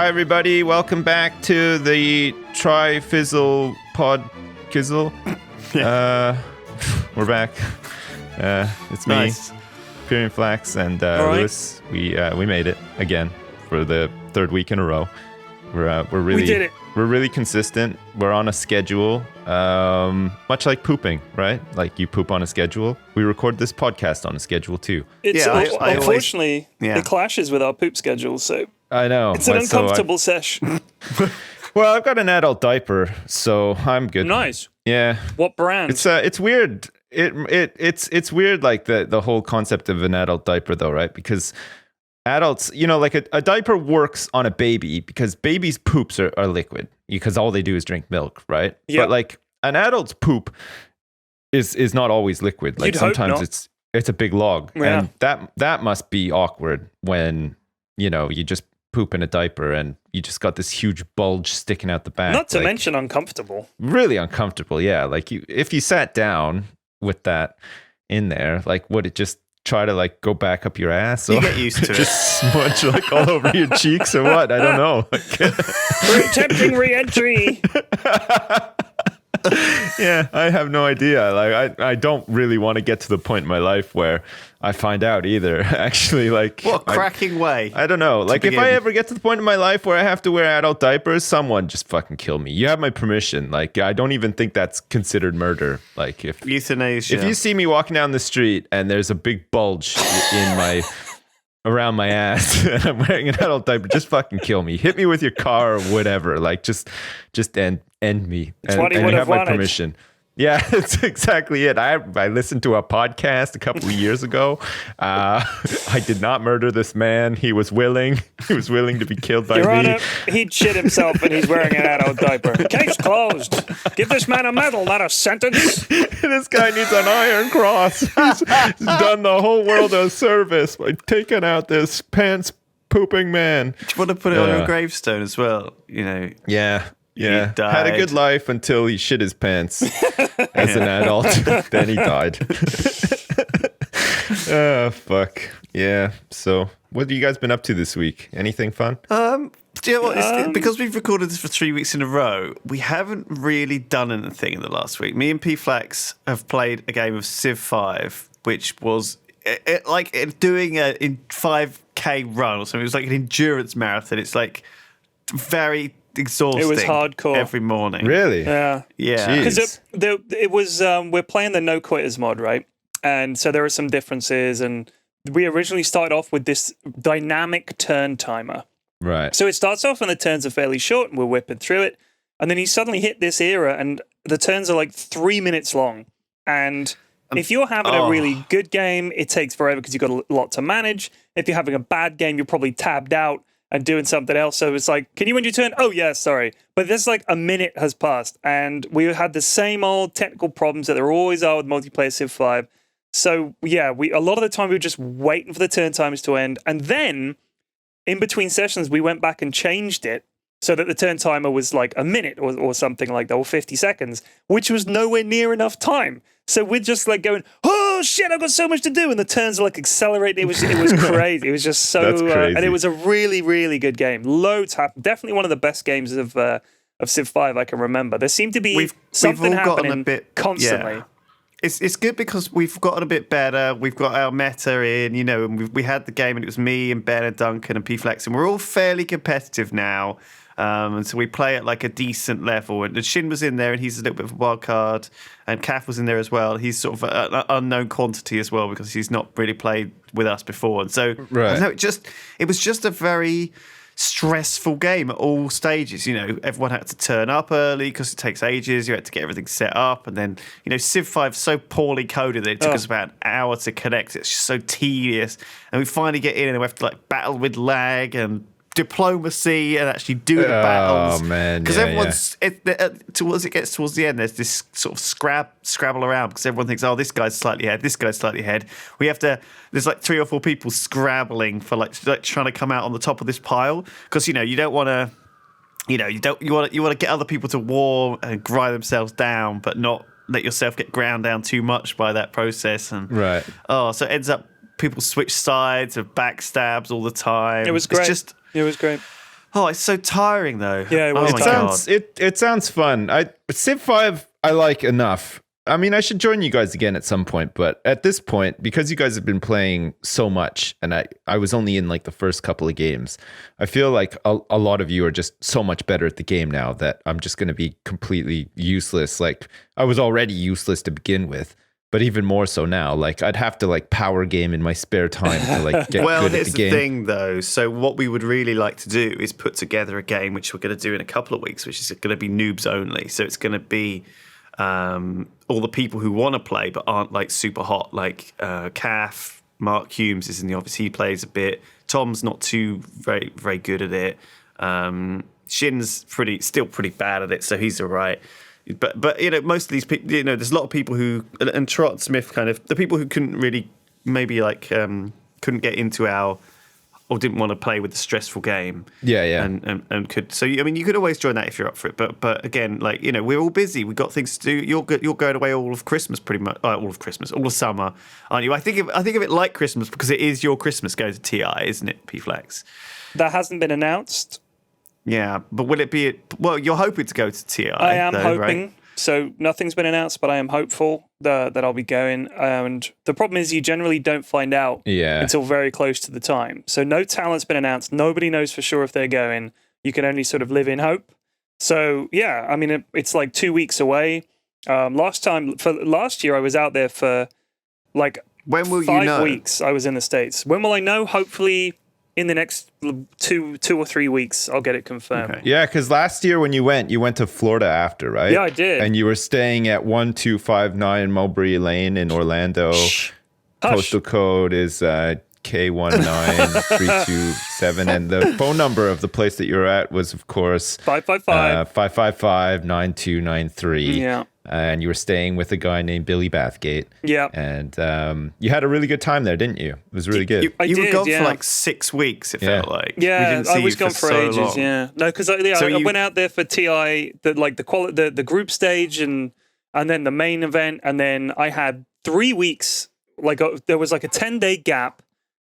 Hi, everybody. Welcome back to the Trifizzle Podkizzle. We're back. It's me, nice. Pyrian Flax, and Lewis. We made it again for the third week in a row. We're really, we did it. We're really consistent. We're on a schedule, much like pooping, right? Like you poop on a schedule. We record this podcast on a schedule too. Unfortunately, it clashes with our poop schedule, so I know it's an uncomfortable sesh. Well, I've got an adult diaper, so I'm good. Nice. Yeah. What brand? It's weird. It's weird, like the whole concept of an adult diaper, though, right? Because adults, like a diaper works on a baby because babies' poops are liquid because all they do is drink milk, right? Yep. But like an adult's poop is not always liquid. Like You'd hope sometimes not. it's a big log, Yeah. and that must be awkward when you just poop in a diaper and you just got this huge bulge sticking out the back. Not to mention uncomfortable. Really uncomfortable, yeah. Like if you sat down with that in there, like would it just try to like go back up your ass? Or you get used to just smudge like all over your cheeks or what? I don't know. Tempting re-entry. Yeah, I have no idea. Like I don't really want to get to the point in my life where I find out either. Actually, like what a cracking way. I don't know. Like if I ever get to the point in my life where I have to wear adult diapers, someone just fucking kill me. You have my permission. Like I don't even think that's considered murder. Like if euthanasia. If you see me walking down the street and there's a big bulge around my ass and I'm wearing an adult diaper, just fucking kill me. Hit me with your car or whatever. Like just end me. It's what he and would you have have my wanted. permission. Yeah, that's exactly it. I listened to a podcast a couple of years ago. I did not murder this man. He was willing. He was willing to be killed by Your me. Honor, he'd shit himself and he's wearing an adult diaper. Case closed. Give this man a medal, not a sentence. This guy needs an iron cross. He's done the whole world a service by taking out this pants pooping man. Do you want to put it on your gravestone as well? Yeah. Yeah, He had a died. good life until he shit his pants as an adult. Then he died. Oh, fuck. Yeah. So, what have you guys been up to this week? Anything fun? Do you know what? Because we've recorded this for 3 weeks in a row, we haven't really done anything in the last week. Me and P Flax have played a game of Civ 5, which was doing a 5K run or something. It was like an endurance marathon. It's like very exhausting. It was hardcore every morning. Really? Yeah. Because it was we're playing the no quitters mod, right? And so there are some differences, and we originally started off with this dynamic turn timer. Right. So it starts off and the turns are fairly short and we're whipping through it, and then you suddenly hit this era and the turns are like 3 minutes long, and if you're having a really good game, it takes forever because you've got a lot to manage. If you're having a bad game, you're probably tabbed out and doing something else. So it's like, can you end your turn? Oh, yeah, sorry. But there's like a minute has passed, and we had the same old technical problems that there always are with multiplayer Civ 5. So, yeah, a lot of the time we were just waiting for the turn timers to end. And then, in between sessions, we went back and changed it so that the turn timer was like a minute or something like that, or 50 seconds, which was nowhere near enough time. So we're just like going, oh shit, I've got so much to do, and the turns are like accelerating. It was crazy. It was just so, That's crazy. and it was a really, really good game. Loads happened. Definitely one of the best games of Civ 5 I can remember. There seemed to be something all gotten happening a bit constantly. Yeah. It's good because we've gotten a bit better. We've got our meta in, and we had the game, and it was me and Ben and Duncan and P Flex, and we're all fairly competitive now. And so we play at like a decent level. And Shin was in there, and he's a little bit of a wild card. And Kath was in there as well. He's sort of an unknown quantity as well because he's not really played with us before. And so right. I don't know, it was just a very stressful game at all stages. Everyone had to turn up early because it takes ages. You had to get everything set up, and then Civ 5 is so poorly coded that it took us about an hour to connect. It's just so tedious, and we finally get in, and we have to like battle with lag and diplomacy and actually do the battles. Oh man! Because everyone's towards it gets towards the end. There's this sort of scrabble around because everyone thinks, oh, this guy's slightly ahead, this guy's slightly ahead. There's like 3 or 4 people scrabbling for like trying to come out on the top of this pile because you don't want to. You want to get other people to war and grind themselves down, but not let yourself get ground down too much by that process. And right. so it ends up people switch sides of backstabs all the time. It was great. It was great. Oh, it's so tiring though. Yeah, it was oh my tiring. God. It sounds fun. Civ 5 I like enough. I mean, I should join you guys again at some point, but at this point, because you guys have been playing so much, and I was only in like the first couple of games, I feel like a lot of you are just so much better at the game now that I'm just going to be completely useless. Like, I was already useless to begin with, but even more so now. Like, I'd have to like power game in my spare time to like get Well, good at here's the game. the thing, though. So what we would really like to do is put together a game, which we're going to do in a couple of weeks, which is going to be noobs only. So it's going to be all the people who want to play but aren't like super hot, like Calf, Mark Humes is in the office. He plays a bit. Tom's not too very good at it. Shin's still pretty bad at it, so he's all right. But you know, most of these people, you know, there's a lot of people who, and Trot Smith, kind of the people who couldn't really maybe like couldn't get into our, or didn't want to play with the stressful game. Yeah. And could, so I mean, you could always join that if you're up for it. But again, like, you know, we're all busy. We've got things to do. You're going away all of Christmas, pretty much. All of summer, aren't you? I think of it like Christmas because it is your Christmas going to TI, isn't it, P-Flex? That hasn't been announced. Yeah, but will it be? Well, you're hoping to go to TI. I am though, hoping. right? So nothing's been announced, but I am hopeful that I'll be going. And the problem is you generally don't find out until very close to the time. So no talent's been announced. Nobody knows for sure if they're going. You can only sort of live in hope. So yeah, I mean, it's like 2 weeks away. Last year, I was out there for like when will 5 you know? weeks. I was in the States. When will I know? Hopefully in the next two or 3 weeks, I'll get it confirmed. Okay. Yeah, because last year when you went to Florida after, right? Yeah, I did. And you were staying at 1259 Mulberry Lane in Orlando. Hush. Postal code is K19327. And the phone number of the place that you were at was, of course, 555. 555-9293. Yeah. And you were staying with a guy named Billy Bathgate. Yeah. And you had a really good time there, didn't you? It was really good. You were did, gone yeah. for like 6 weeks. It felt like. Yeah, we didn't see I was you gone for so ages. long. Yeah, no, because I went out there for TI, the group stage, and then the main event, and then I had 3 weeks. Like there was like a 10-day gap,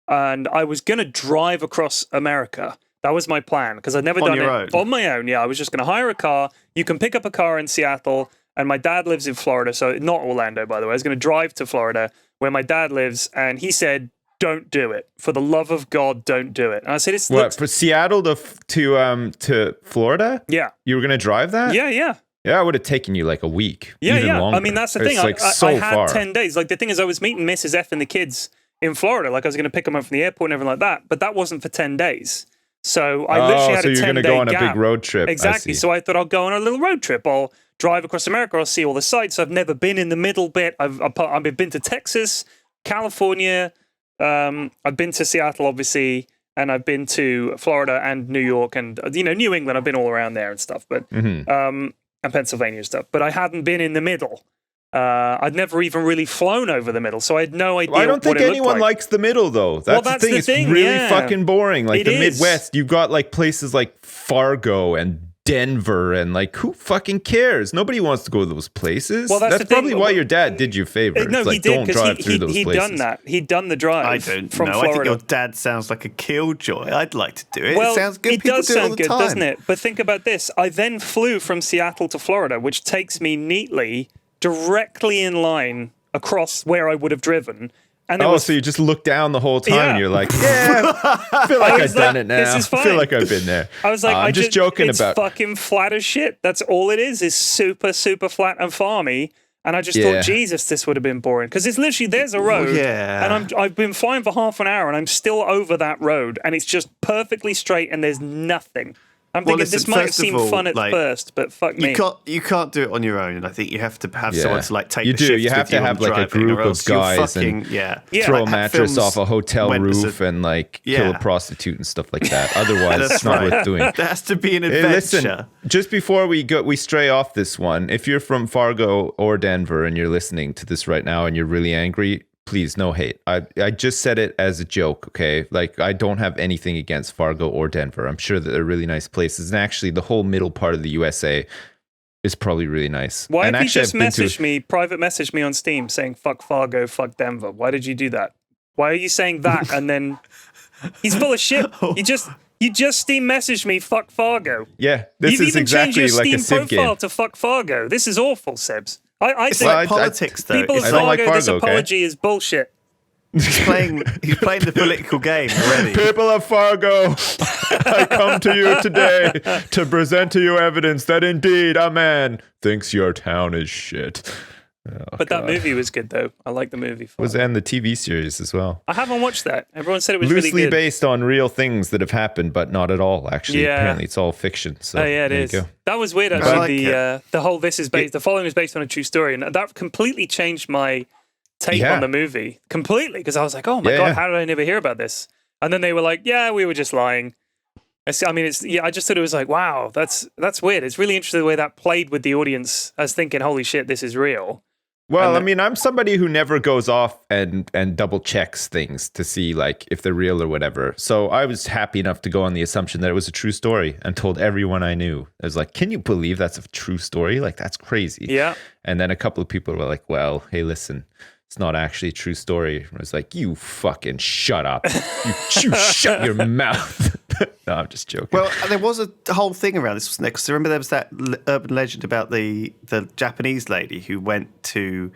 and I was gonna drive across America. That was my plan because I'd never done it on my own. Yeah, I was just gonna hire a car. You can pick up a car in Seattle. And my dad lives in Florida, so not Orlando, by the way. I was going to drive to Florida, where my dad lives, and he said, "Don't do it. For the love of God, don't do it." And I said, "It's for Seattle to Florida? Yeah, You were going to drive that? yeah." Yeah, it would have taken you like a week. Yeah, even yeah. longer. I mean, that's the It's thing. like I so had far. 10 days. Like, the thing is, I was meeting Mrs. F and the kids in Florida. Like, I was going to pick them up from the airport and everything like that. But that wasn't for 10 days. So I literally had so a 10-day you're going to go on gap. a big road trip. Exactly. So I thought I'll go on a little road trip. I'll drive across America. I'll see all the sites. I've never been in the middle bit. I've been to Texas, California. I've been to Seattle, obviously, and I've been to Florida and New York and New England. I've been all around there and stuff, but and Pennsylvania and stuff. But I hadn't been in the middle. I'd never even really flown over the middle, so I had no idea. I don't think what it anyone looked like. likes the middle, though. That's the thing. It's really fucking boring. Like the Midwest, you've got like places like Fargo and Denver, and like who fucking cares? Nobody wants to go to those places. Well, that's probably why your dad did you a favor. No, it's like, he did don't drive through those he'd places. done that. He'd done the drive. I don't from know. Florida. I think your dad sounds like a killjoy. I'd like to do it. Well, it sounds good. It People does do it all sound the good, time. doesn't it? But think about this. I then flew from Seattle to Florida, which takes me neatly directly in line across where I would have driven. And so you just look down the whole time and you're like, yeah, I feel like I've done it now. This is fine. I feel like I've been there. I was like, I'm just joking it's about fucking flat as shit. That's all it is super, super flat and farmy. And I just thought, Jesus, this would have been boring. Because it's literally, there's a road. And I've been flying for half an hour and I'm still over that road. And it's just perfectly straight and there's nothing. I'm thinking this might seem fun at first, but fuck me. You can't do it on your own, and I think you have to have someone to like take the do. shifts You have with to have like a driving, group or of else you're guys fucking, and throw a mattress off a hotel roof and like kill a prostitute and stuff like that. Otherwise, it's not worth doing. There has to be an adventure. Hey, listen, just before we stray off this one, if you're from Fargo or Denver and you're listening to this right now and you're really angry, please, no hate. I just said it as a joke, okay? Like, I don't have anything against Fargo or Denver. I'm sure that they're really nice places. And actually, the whole middle part of the USA is probably really nice. Why and have you just private messaged me on Steam saying, fuck Fargo, fuck Denver? Why did you do that? Why are you saying that? And then he's full of shit. You just Steam messaged me, fuck Fargo. Yeah, this You've is even changed exactly your like Steam a Civ profile game. to fuck Fargo. This is awful, Sebs. I It's think like politics, though. people of I don't like Fargo, this Fargo, okay? apology is bullshit. He's playing the political game already. People of Fargo, I come to you today to present to you evidence that indeed a man thinks your town is shit. Oh, But that God. movie was good, though. I like the movie. And the TV series as well. I haven't watched that. Everyone said it was Loosely really good. based on real things that have happened, but not at all. Actually, Yeah. apparently it's all fiction. So Oh yeah, it there is. You go. That was weird. I Actually, like the whole the following is based on a true story, and that completely changed my take Yeah. on the movie completely. Because I was like, oh my Yeah, god, yeah. how did I never hear about this? And then they were like, yeah, we were just lying. I just thought it was like, wow, that's weird. It's really interesting the way that played with the audience as thinking, holy shit, this is real. Well, I mean, I'm somebody who never goes off and double checks things to see like if they're real or whatever. So I was happy enough to go on the assumption that it was a true story and told everyone I knew. I was like, can you believe that's a true story? Like, that's crazy. Yeah. And then a couple of people were like, well, hey, listen, it's not actually a true story. I was like, you fucking shut up. You shut your mouth. No, I'm just joking. Well, there was a whole thing around this, wasn't there? Because remember there was that urban legend about the Japanese lady who went to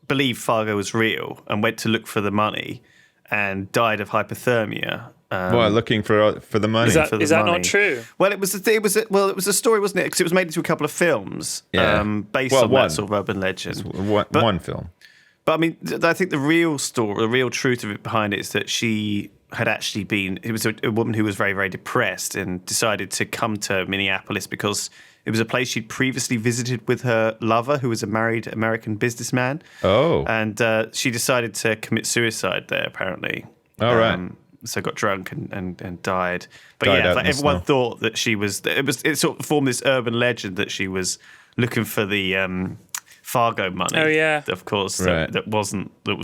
believe Fargo was real and went to look for the money and died of hypothermia. Well, looking for the money. Is that for the not money. true? Well, it was a story, wasn't it? Because it was made into a couple of films Yeah. based Well, on one. that sort of urban legend. One film. But I mean, I think the real story, the real truth of it behind it is that she had actually been, it was a woman who was very, very depressed and decided to come to Minneapolis because it was a place she'd previously visited with her lover, who was a married American businessman. Oh. And she decided to commit suicide there, apparently. All right. So got drunk and died. But Died yeah, out like in the everyone snow. thought that she was, it sort of formed this urban legend that she was looking for the Fargo money. Oh, yeah. Of course, Right. that was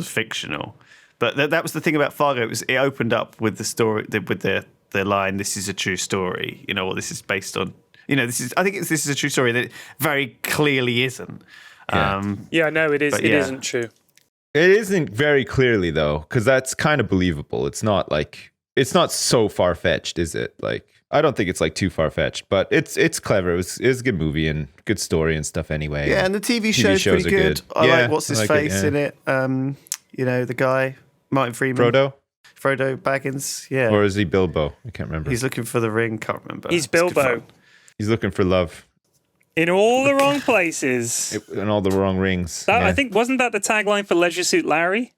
fictional. But that was the thing about Fargo. It opened up with the story, with the line, "This is a true story." You know, or this is based on. You know, this is a true story that it very clearly isn't. Yeah. Yeah, no, it is. But It yeah. isn't true. It isn't very clearly though, because that's kind of believable. It's not so far fetched, is it? Like, I don't think it's like too far fetched, but it's clever. It was a good movie and good story and stuff anyway. Yeah, and the TV show's shows pretty are good. good. I Yeah, like what's his I like face it, yeah. in it. You know, the guy Martin Freeman, Frodo Baggins. Yeah, Or is he Bilbo? I can't remember. he's looking for the ring. Can't remember. He's It's good Bilbo fun. He's looking for love in all the wrong places. in all the wrong rings. That, Yeah. I think wasn't that the tagline for Leisure Suit Larry?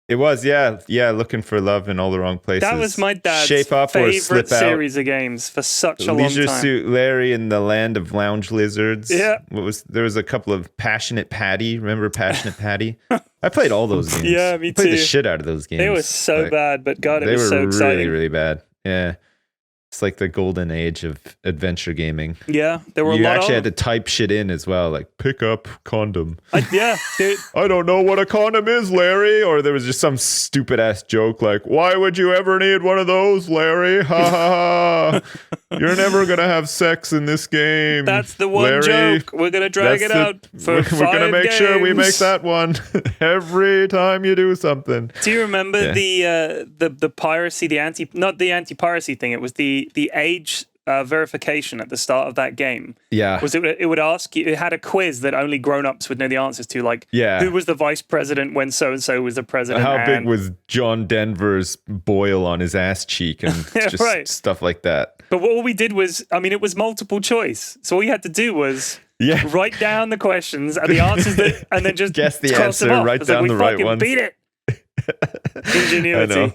It was, yeah, looking for love in all the wrong places. That was my dad's Shape up or favorite slip out. series of games for such a long Leisure time. Suit Larry in the Land of Lounge Lizards. Yeah. There was a couple of Passionate Patty. Remember Passionate Patty? I played all those games. Yeah, me I played the too. shit out of those games. They were so Like, bad, but God, it they was were so exciting. really, really bad. Yeah. It's like the golden age of adventure gaming. Yeah, there were a You lot actually of had to type shit in as well, like pick up condom. yeah, dude. I don't know what a condom is, Larry. Or there was just some stupid ass joke like, why would you ever need one of those, Larry? Ha ha ha. You're never going to have sex in this game. That's the one Larry. joke. We're gonna drag it out for We're 5 gonna make sure we make games. that one every time you do something. Do you remember Yeah. the piracy, not the anti-piracy thing? It was the age verification at the start of that game. Yeah. Was it would ask you? It had a quiz that only grown-ups would know the answers to, like Yeah. who was the vice president when so and so was the president. How big and- was John Denver's boil on his ass cheek and Yeah, just right. stuff like that. But all we did was, I mean, it was multiple choice. So all you had to do was Yeah. write down the questions and the answers, and then just Guess the cross them answer, off. write It's like, down we the right fucking ones. Beat it. I Ingenuity. know.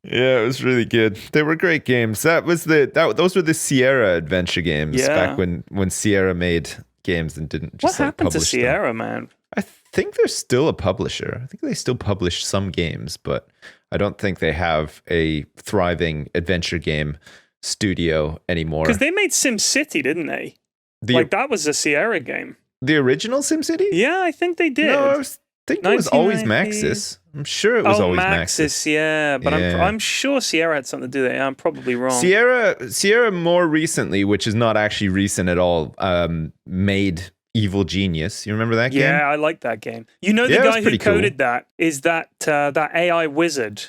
Yeah, it was really good. They were great games. Those were the Sierra adventure games Yeah. back when Sierra made games and didn't What just like, happened to publish them. Sierra, man? I think they're still a publisher. I think they still publish some games, but I don't think they have a thriving adventure game studio anymore. Because they made SimCity, didn't they? The That was a Sierra game. the original SimCity? Yeah, I think they did. No, I think it was always 1990s. Maxis. I'm sure it was always Maxis, yeah. But Yeah. I'm sure Sierra had something to do with it. I'm probably wrong. Sierra more recently, which is not actually recent at all, made Evil Genius. You remember that game? Yeah, I like that game. You know, the Yeah, it was guy who pretty cool. coded that is that AI wizard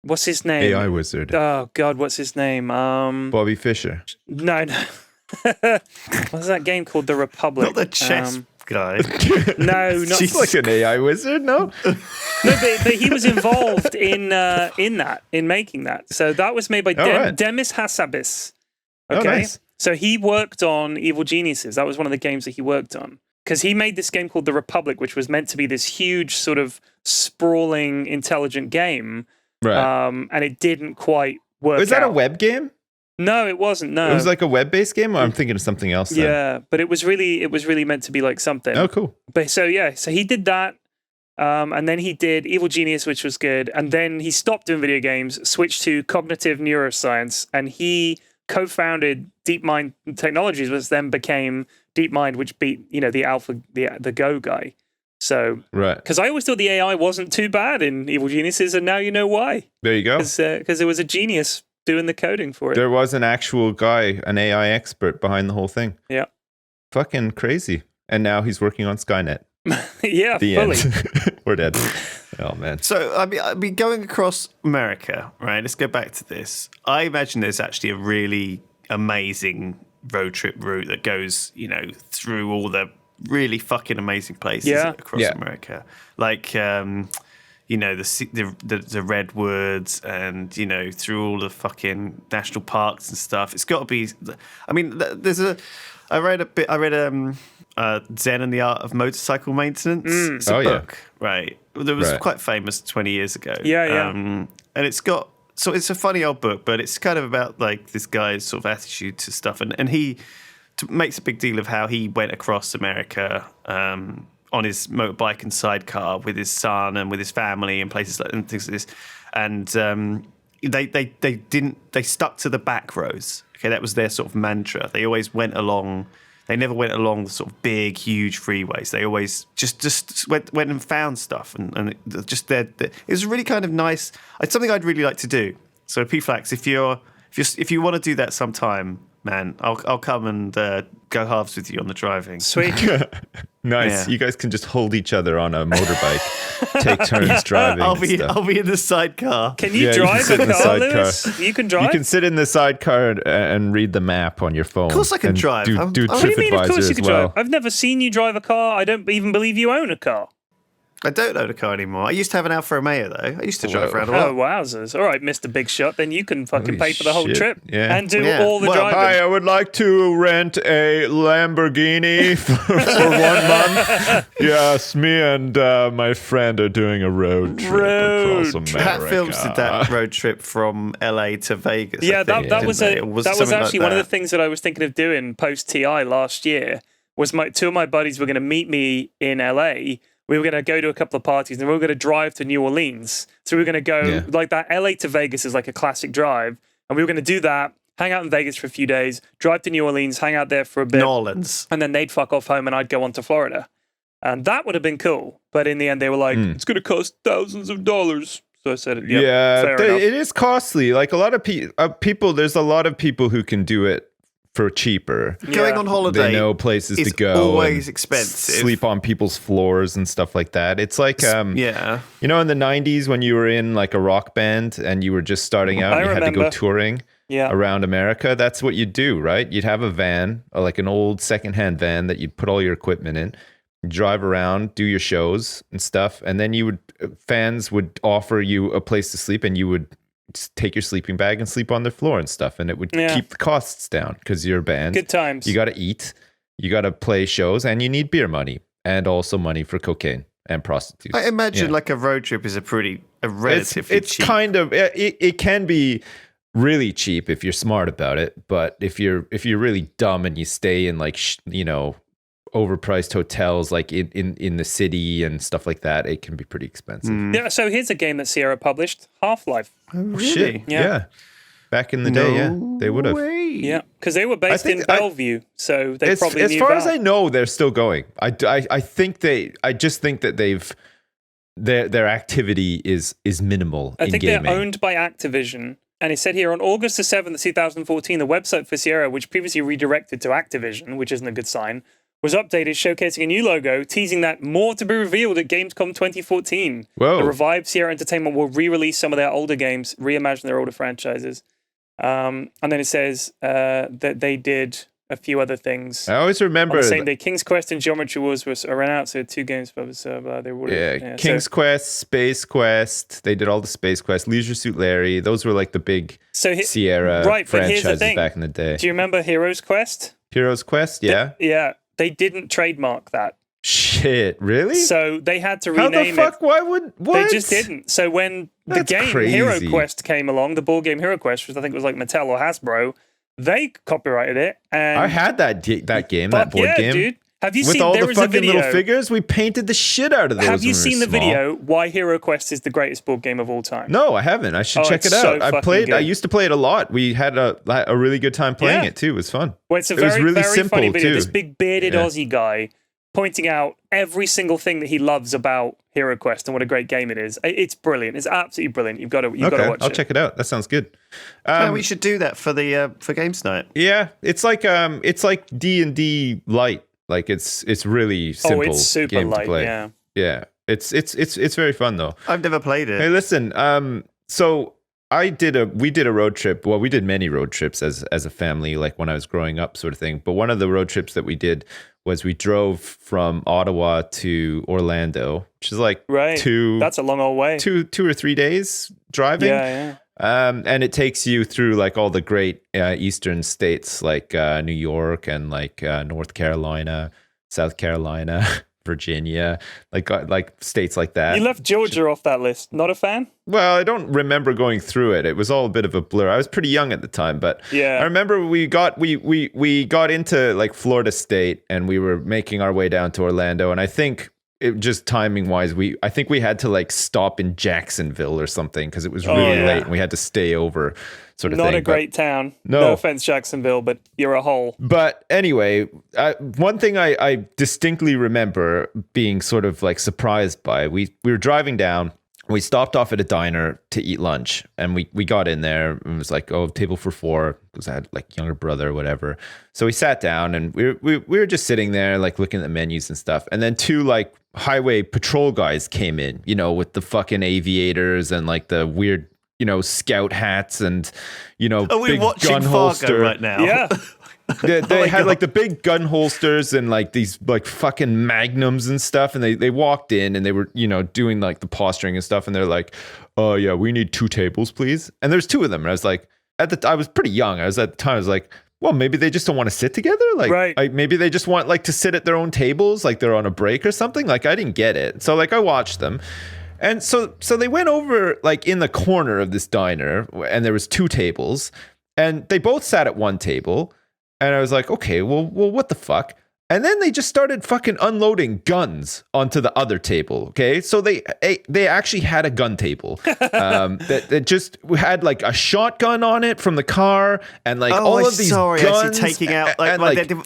What's his name? AI wizard. Oh God, what's his name? Bobby Fischer. No. What's that game called? The Republic. Not the chess guy. No, not She's like an AI wizard, no? No, but he was involved in making that. So that was made by right. Demis Hassabis. Oh, Okay, nice. so he worked on Evil Geniuses. That was one of the games that he worked on because he made this game called The Republic, which was meant to be this huge sort of sprawling, intelligent game. Right. And it didn't quite work. Was that a out. web game? No, it wasn't. No, It was like a web-based game? Or I'm thinking of something else then. yeah, but it was really meant to be like something. Oh, cool. But so he did that, and then he did Evil Genius, which was good, and then he stopped doing video games, switched to cognitive neuroscience, and he co-founded DeepMind Technologies, which then became DeepMind, which beat the Go guy. So Right. because I always thought the AI wasn't too bad in Evil Geniuses, and now you know why. There you go. Because there was a genius doing the coding for it. There was an actual guy, an AI expert behind the whole thing. Yeah. Fucking crazy. And now he's working on Skynet. Yeah, The fully. end. We're dead. Oh, man. So, I mean, going across America, right? Let's go back to this. I imagine there's actually a really amazing road trip route that goes, through all the really fucking amazing places across America. Like, the redwoods and through all the fucking national parks and stuff. It's got to be. I mean, I read Zen and the Art of Motorcycle Maintenance. It's a book, right? That was quite famous 20 years ago. Yeah. And it's got. So it's a funny old book, but it's kind of about like this guy's sort of attitude to stuff, and he makes a big deal of how he went across America on his motorbike and sidecar with his son and with his family and places like and things like this. And they stuck to the back roads. Okay, that was their sort of mantra. They always went along. They never went along the sort of big, huge freeways. They always just went and found stuff, and it was really kind of nice. It's something I'd really like to do. So P-Flax, if you want to do that sometime, man, I'll come and go halves with you on the driving. Sweet. Nice. Yeah. You guys can just hold each other on a motorbike, take turns driving. I'll and be in the sidecar. Can you Yeah, you drive can sit a in the car, sidecar. Lewis? You can drive? You can sit in the sidecar and read the map on your phone. Of course I can drive. Do What What do you mean, of TripAdvisor course you as can well. drive? I've never seen you drive a car. I don't even believe you own a car. I don't own a car anymore. I used to have an Alfa Romeo, though. I used to drive Whoa. around a lot. Oh, wowzers. All right, Mr. Big Shot. Then you can fucking Holy pay for the whole shit. trip Yeah. and do Yeah. all the Well, driving. Hi, I would like to rent a Lamborghini for 1 month. Yes, me and my friend are doing a road trip across America. Pat Films did that road trip from LA to Vegas. Yeah, I think, that was didn't they? that was something actually like one of the that. things that I was thinking of doing post TI last year. Was two of my buddies were going to meet me in LA. We were going to go to a couple of parties, and we were going to drive to New Orleans. So we were going to go like that. LA to Vegas is like a classic drive, and we were going to do that. Hang out in Vegas for a few days, drive to New Orleans, hang out there for a bit, New Orleans. and then they'd fuck off home, and I'd go on to Florida, and that would have been cool. But in the end, they were like, "It's going to cost thousands of dollars." So I said, "Yep, fair enough." It is costly. Like a lot of people, there's a lot of people who can do it for cheaper. Going on holiday They know places is to go. always and expensive. Sleep on people's floors and stuff like that. It's like, Yeah. in the 90s when you were in like a rock band and you were just starting out I and you had to go remember. touring Yeah. around America, that's what you'd do, right? You'd have a van, or like an old secondhand van that you'd put all your equipment in, drive around, do your shows and stuff, and then fans would offer you a place to sleep, and you would just take your sleeping bag and sleep on their floor and stuff, and it would keep the costs down because you're a band. Good times. You got to eat, you got to play shows, and you need beer money and also money for cocaine and prostitutes. I imagine Yeah. like a road trip is a relatively it's cheap. kind of it can be really cheap if you're smart about it, but if you're really dumb and you stay in like overpriced hotels like in the city and stuff like that, it can be pretty expensive. Yeah, so here's a game that Sierra published, Half-Life. Really? Shit, yeah. Back in the day, they would have. Yeah, because they were based in Bellevue, so they probably As knew far Val. as I know, they're still going. I just think that their activity is minimal. I think in gaming. they're owned by Activision. And it said here, on August the 7th, 2014, the website for Sierra, which previously redirected to Activision, which isn't a good sign, was updated, showcasing a new logo, teasing that more to be revealed at Gamescom 2014. Whoa. The revived Sierra Entertainment will re-release some of their older games, reimagine their older franchises. And then it says that they did a few other things. I always remember on the same day. King's Quest and Geometry Wars ran out, so 2 games. So they were King's Quest, Space Quest. They did all the Space Quest. Leisure Suit Larry. Those were like the big Sierra franchises back in the day. Do you remember Heroes Quest? Heroes Quest, yeah. They didn't trademark that. Shit, really? So they had to rename it. How the fuck? Why would what? They just didn't. So when the game crazy. Hero Quest came along, the board game Hero Quest, which I think was like Mattel or Hasbro, they copyrighted it. And I had that game, that board game. Dude. Have you with seen all there the was a fucking video, little figures? We painted the shit out of those. Have you seen the small. video why Hero Quest is the greatest board game of all time? No, I haven't. I should check it out. I used to play it a lot. We had a really good time playing it too. It was fun. Well, it was really very simple funny video. Too. This big bearded Aussie guy pointing out every single thing that he loves about Hero Quest and what a great game it is. It's brilliant. It's absolutely brilliant. You've got to watch it. I'll check it out. That sounds good. We should do that for the for Games Night. Yeah, it's like D&D light. Like it's really simple. Oh, it's super game light. To play. Yeah. It's very fun though. I've never played it. Hey, listen. So we did a road trip. Well, we did many road trips as a family, like when I was growing up, sort of thing. But one of the road trips that we did was we drove from Ottawa to Orlando, which is like That's a long old way. 2 or 3 days driving. Yeah. And it takes you through like all the great eastern states, like New York and like North Carolina, South Carolina, Virginia, like states like that. You left Georgia off that list. Not a fan? Well, I don't remember going through it. It was all a bit of a blur. I was pretty young at the time, but I remember we got into like Florida State and we were making our way down to Orlando, and I think just timing wise, I think we had to like stop in Jacksonville or something because it was really late and we had to stay over, sort of thing. Not a great town. No offense, Jacksonville, but you're a hole. But anyway, one thing I distinctly remember being sort of like surprised by, we were driving down. We stopped off at a diner to eat lunch, and we got in there. It was like, table for 4, because I had like younger brother or whatever. So we sat down, and we were just sitting there, like looking at the menus and stuff. And then 2 like highway patrol guys came in, with the fucking aviators and like the weird, scout hats and, big gun holster right now. Yeah. They had like the big gun holsters and like these like fucking magnums and stuff, and they walked in and they were doing like the posturing and stuff, and they're like, oh yeah, we need 2 tables please. And there's 2 of them, and I was like, I was pretty young. I was like, well, maybe they just don't want to sit together, like maybe they just want like to sit at their own tables, like they're on a break or something. Like I didn't get it, so like I watched them. And so they went over like in the corner of this diner, and there was 2 tables, and they both sat at one table. And I was like, okay, well, what the fuck? And then they just started fucking unloading guns onto the other table. Okay, so they actually had a gun table that just had like a shotgun on it from the car, and like all of these guns. Taking out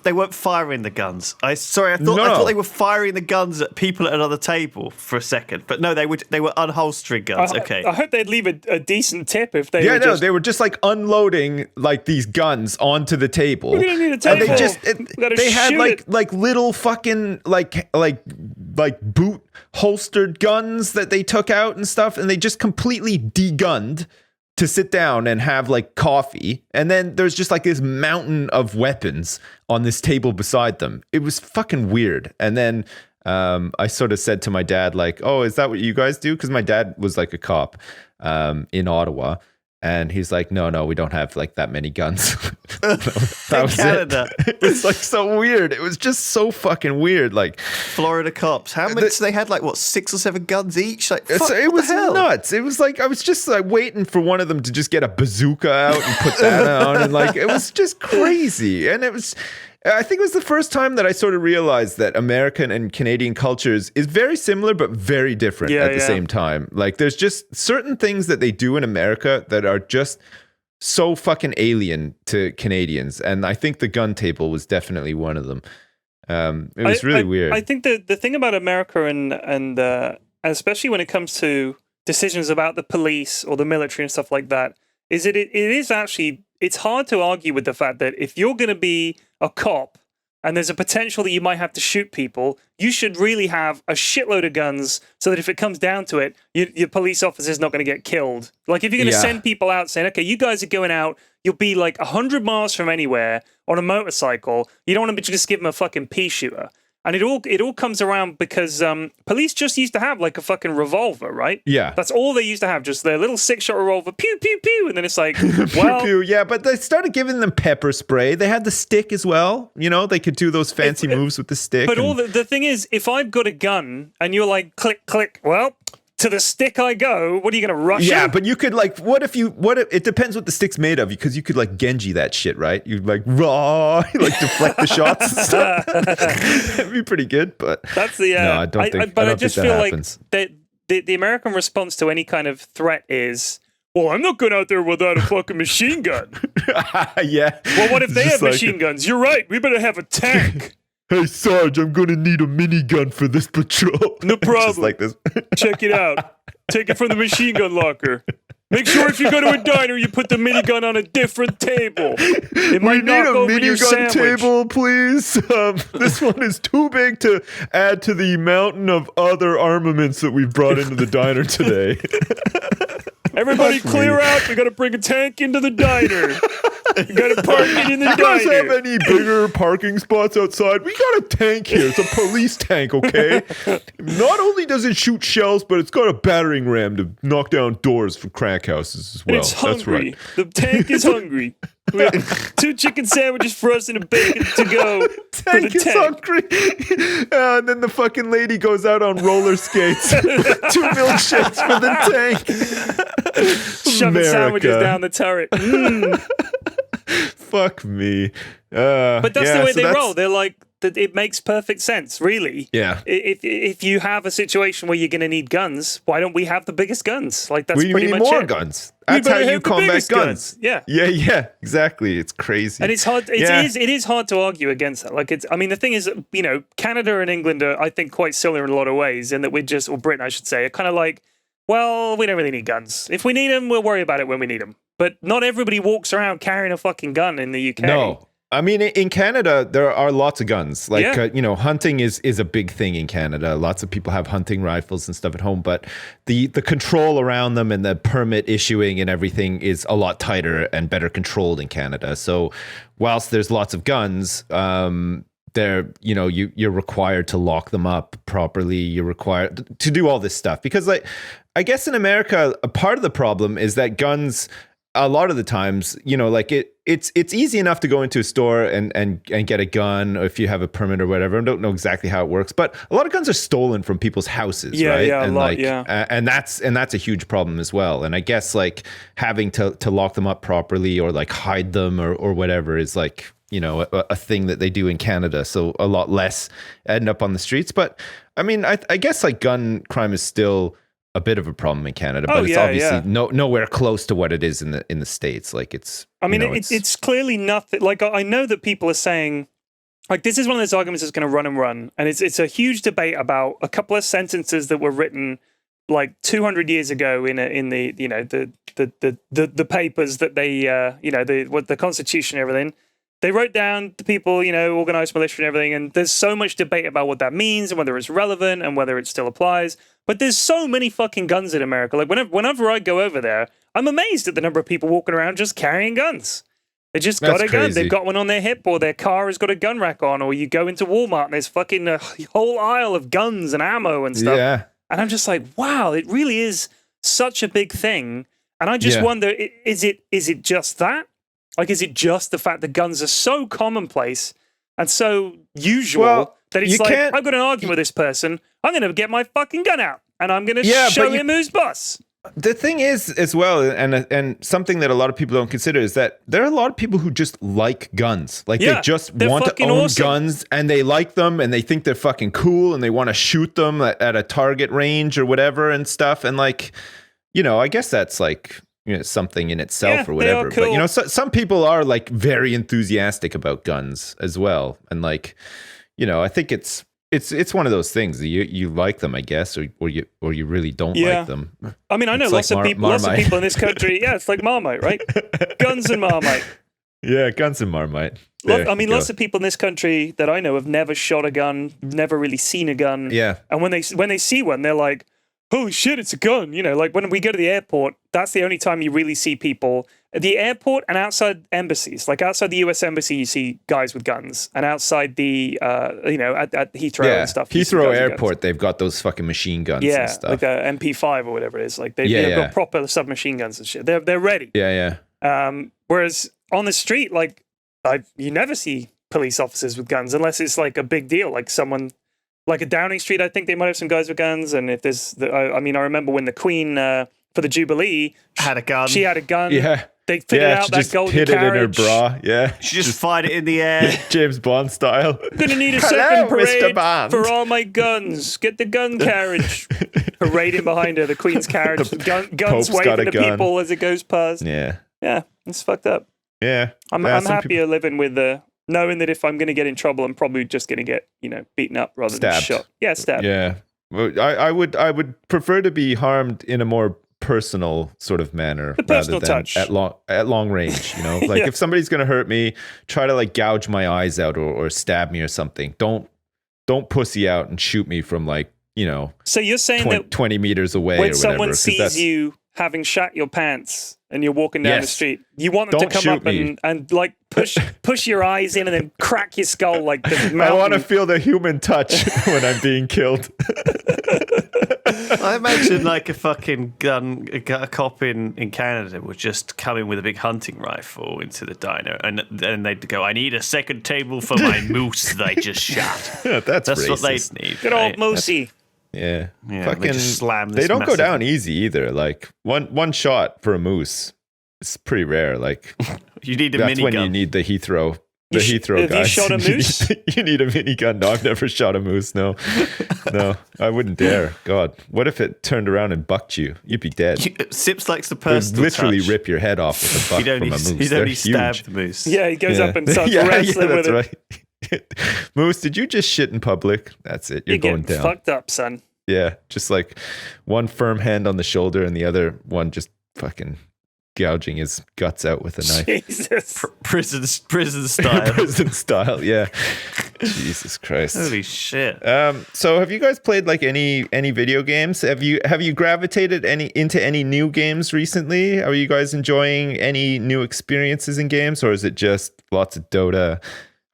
they weren't firing the guns. I thought they were firing the guns at people at another table for a second, but no, they were unholstering guns. Okay, I hope they'd leave a decent tip if they. They were just like unloading like these guns onto the table. We're gonna need a table. And they had like little fucking like boot holstered guns that they took out and stuff, and they just completely de-gunned to sit down and have like coffee, and then there's just like this mountain of weapons on this table beside them. It was fucking weird. And then I sort of said to my dad like, oh, is that what you guys do? Because my dad was like a cop in Ottawa. And he's like, no, we don't have like that many guns. That was Canada. It was like so weird. It was just so fucking weird. Like Florida cops. How many? So they had like what, 6 or 7 guns each? Like it was nuts. It was like I was just like waiting for one of them to just get a bazooka out and put that on, and like it was just crazy. And I think it was the first time that I sort of realized that American and Canadian cultures is very similar but very different at the same time. Like there's just certain things that they do in America that are just so fucking alien to Canadians. And I think the gun table was definitely one of them. It was really weird. I think the thing about America and especially when it comes to decisions about the police or the military and stuff like that, is it is actually, it's hard to argue with the fact that if you're going to be a cop and there's a potential that you might have to shoot people, you should really have a shitload of guns so that if it comes down to it, your police officer's not going to get killed. Like, if you're going to send people out saying, okay, you guys are going out, you'll be like 100 miles from anywhere on a motorcycle, you don't want to just give them a fucking pea shooter. And it all comes around because police just used to have like a fucking revolver, right? Yeah. That's all they used to have, just their little 6-shot revolver, pew, pew, pew. And then it's like, well... pew, pew. Yeah, but they started giving them pepper spray. They had the stick as well. You know, they could do those fancy moves with the stick. But all the thing is, if I've got a gun and you're like, click, click, well... to the stick I go. What are you going to rush? Yeah, in? but you could like, what if it depends what the stick's made of, because you could like Genji that shit, right? You'd like raw, like deflect the shots and stuff. That'd be pretty good, but that's the. No, I don't think. But I just feel happens. Like the American response to any kind of threat is, well, I'm not going out there without a fucking machine gun. Yeah. Well, what if they have machine guns? You're right. We better have a tank. Hey, Sarge, I'm going to need a minigun for this patrol. No problem. Just like this. Check it out. Take it from the machine gun locker. Make sure if you go to a diner, you put the minigun on a different table. It might knock over your sandwich. We need a minigun table, please. This one is too big to add to the mountain of other armaments that we've brought into the diner today. Everybody clear out. We got to bring a tank into the diner. You got to park it in the diner. You guys have any bigger parking spots outside? We got a tank here. It's a police tank, okay? Not only does it shoot shells, but it's got a battering ram to knock down doors for crack houses as well. It's hungry. That's right. The tank is hungry. We have 2 chicken sandwiches for us and a bacon to go. Tank is hungry. And then the fucking lady goes out on roller skates. 2 milkshakes for the tank. Shoving sandwiches down the turret. Fuck me. But that's the way they roll. They're like, it makes perfect sense, really. Yeah. If you have a situation where you're going to need guns, why don't we have the biggest guns? Like, that's we pretty need much more it. guns. That's how you combat guns. Yeah. Yeah, exactly. It's crazy. And it's hard. It is hard to argue against that. Like, I mean, the thing is, you know, Canada and England are, I think, quite similar in a lot of ways, in that or Britain, I should say, are kind of like, well, we don't really need guns. If we need them, we'll worry about it when we need them. But not everybody walks around carrying a fucking gun in the UK. No. I mean, in Canada, there are lots of guns. Like, hunting is a big thing in Canada. Lots of people have hunting rifles and stuff at home, but the control around them and the permit issuing and everything is a lot tighter and better controlled in Canada. So whilst there's lots of guns, you're required to lock them up properly. You're required to do all this stuff because, like, I guess in America, a part of the problem is that guns, a lot of the times, you know, like it's easy enough to go into a store and get a gun if you have a permit or whatever. I don't know exactly how it works, but a lot of guns are stolen from people's houses, right? Yeah, and a lot, yeah. And that's a huge problem as well. And I guess like having to lock them up properly or like hide them or whatever is like, you know, a thing that they do in Canada. So a lot less end up on the streets. But I mean, I guess like gun crime is still a bit of a problem in Canada, but it's obviously nowhere close to what it is in the States. Like it's, I mean, it's clearly nothing. Like, I know that people are saying, like, this is one of those arguments that's going to run, and it's a huge debate about a couple of sentences that were written like 200 years ago in the you know the papers that they the Constitution and everything. They wrote down the people, you know, organized militia and everything, and there's so much debate about what that means and whether it's relevant and whether it still applies. But there's so many fucking guns in America. Like, whenever I go over there, I'm amazed at the number of people walking around just carrying guns. They just got a gun. They've got one on their hip, or their car has got a gun rack on, or you go into Walmart and there's fucking a whole aisle of guns and ammo and stuff. Yeah. And I'm just like, wow, it really is such a big thing. And I just wonder, is it just that? Like, is it just the fact that guns are so commonplace and so usual that it's like, I've got an argument with this person, I'm going to get my fucking gun out and I'm going to show him who's boss. The thing is, as well, and something that a lot of people don't consider is that there are a lot of people who just like guns. Like, they just want to own guns, and they like them, and they think they're fucking cool, and they want to shoot them at a target range or whatever and stuff. And, like, you know, I guess that's, like, you know, something in itself or whatever. Cool. But, you know, some people are, like, very enthusiastic about guns as well. And, like, you know, I think it's one of those things that you like them, I guess, or you really don't like them. I mean, I know lots of people in this country. Yeah, it's like Marmite, right? Guns and Marmite. Yeah, guns and Marmite. There I mean, you lots go. of people in this country that I know have never shot a gun, never really seen a gun. Yeah. And when they see one, they're like, "Holy shit, it's a gun!" You know, like when we go to the airport, that's the only time you really see people at the airport and outside embassies. Like outside the U.S. embassy, you see guys with guns, and outside the at Heathrow and stuff. you see Heathrow guys with guns. Airport, they've got those fucking machine guns Yeah, and stuff. like a MP5 or whatever it is. Like they've Yeah. got proper submachine guns and shit. They're ready. Yeah. Whereas on the street, like you never see police officers with guns unless it's like a big deal, like someone like a Downing Street. I think they might have some guys with guns. And if there's, I remember when the Queen for the Jubilee Had a gun. she had a gun. Yeah. They fitted Yeah, out she that just golden hid carriage. it in her bra. Yeah. She just fired it in the air. James Bond style. Gonna need a Hello, second Mr. parade Bond. for all my guns. Get the gun carriage. Parading behind her, the Queen's carriage. Guns Pope's got waving a to gun. people as it goes past. Yeah. Yeah, it's fucked up. Yeah. I'm some happier living with knowing that if I'm going to get in trouble, I'm probably just going to get beaten up rather than Stabbed. shot. Yeah, stabbed. Yeah. Well, I would prefer to be harmed in a more personal sort of manner The personal rather than touch. at long range, you know. Like Yeah. if somebody's gonna hurt me, try to like gouge my eyes out or stab me or something. Don't pussy out and shoot me from like, you know, So you're saying 20 meters away or when whatever. someone 'cause sees that's- you having shat your pants and you're walking down the Yes. street, you want them Don't to come shoot up and like push your eyes in and then crack your skull like the mountain. I want to feel the human touch when I'm being killed. I imagine like a fucking gun, a cop in Canada would just come in with a big hunting rifle into the diner, and then they'd go, "I need a second table for my moose that I just shot." That's That's what they racist. need. Good right? old Moosey. Yeah. Yeah, Fucking, they just slam they this don't go massive- down easy either. Like one shot for a moose. It's pretty rare. Like You need a that's when you minigun. need the Heathrow. The You Heathrow have you guys. shot a moose? You need a minigun. No, I've never shot a moose. No, I wouldn't dare. God, what if it turned around and bucked you? You'd be dead. Sips likes the It would personal literally touch. rip your head off with a buck He'd only, from a moose. he'd They're only stab huge. the moose. Yeah, he goes up and starts yeah, wrestling that's with it. right. Moose, did you just shit in public? That's it. You're You're going getting down. fucked up, son. Yeah, just like one firm hand on the shoulder and the other one just fucking gouging his guts out with a knife. Jesus. Prison style. Prison style, yeah. Jesus Christ. Holy shit. So have you guys played like any video games? Have you gravitated into any new games recently? Are you guys enjoying any new experiences in games, or is it just lots of Dota,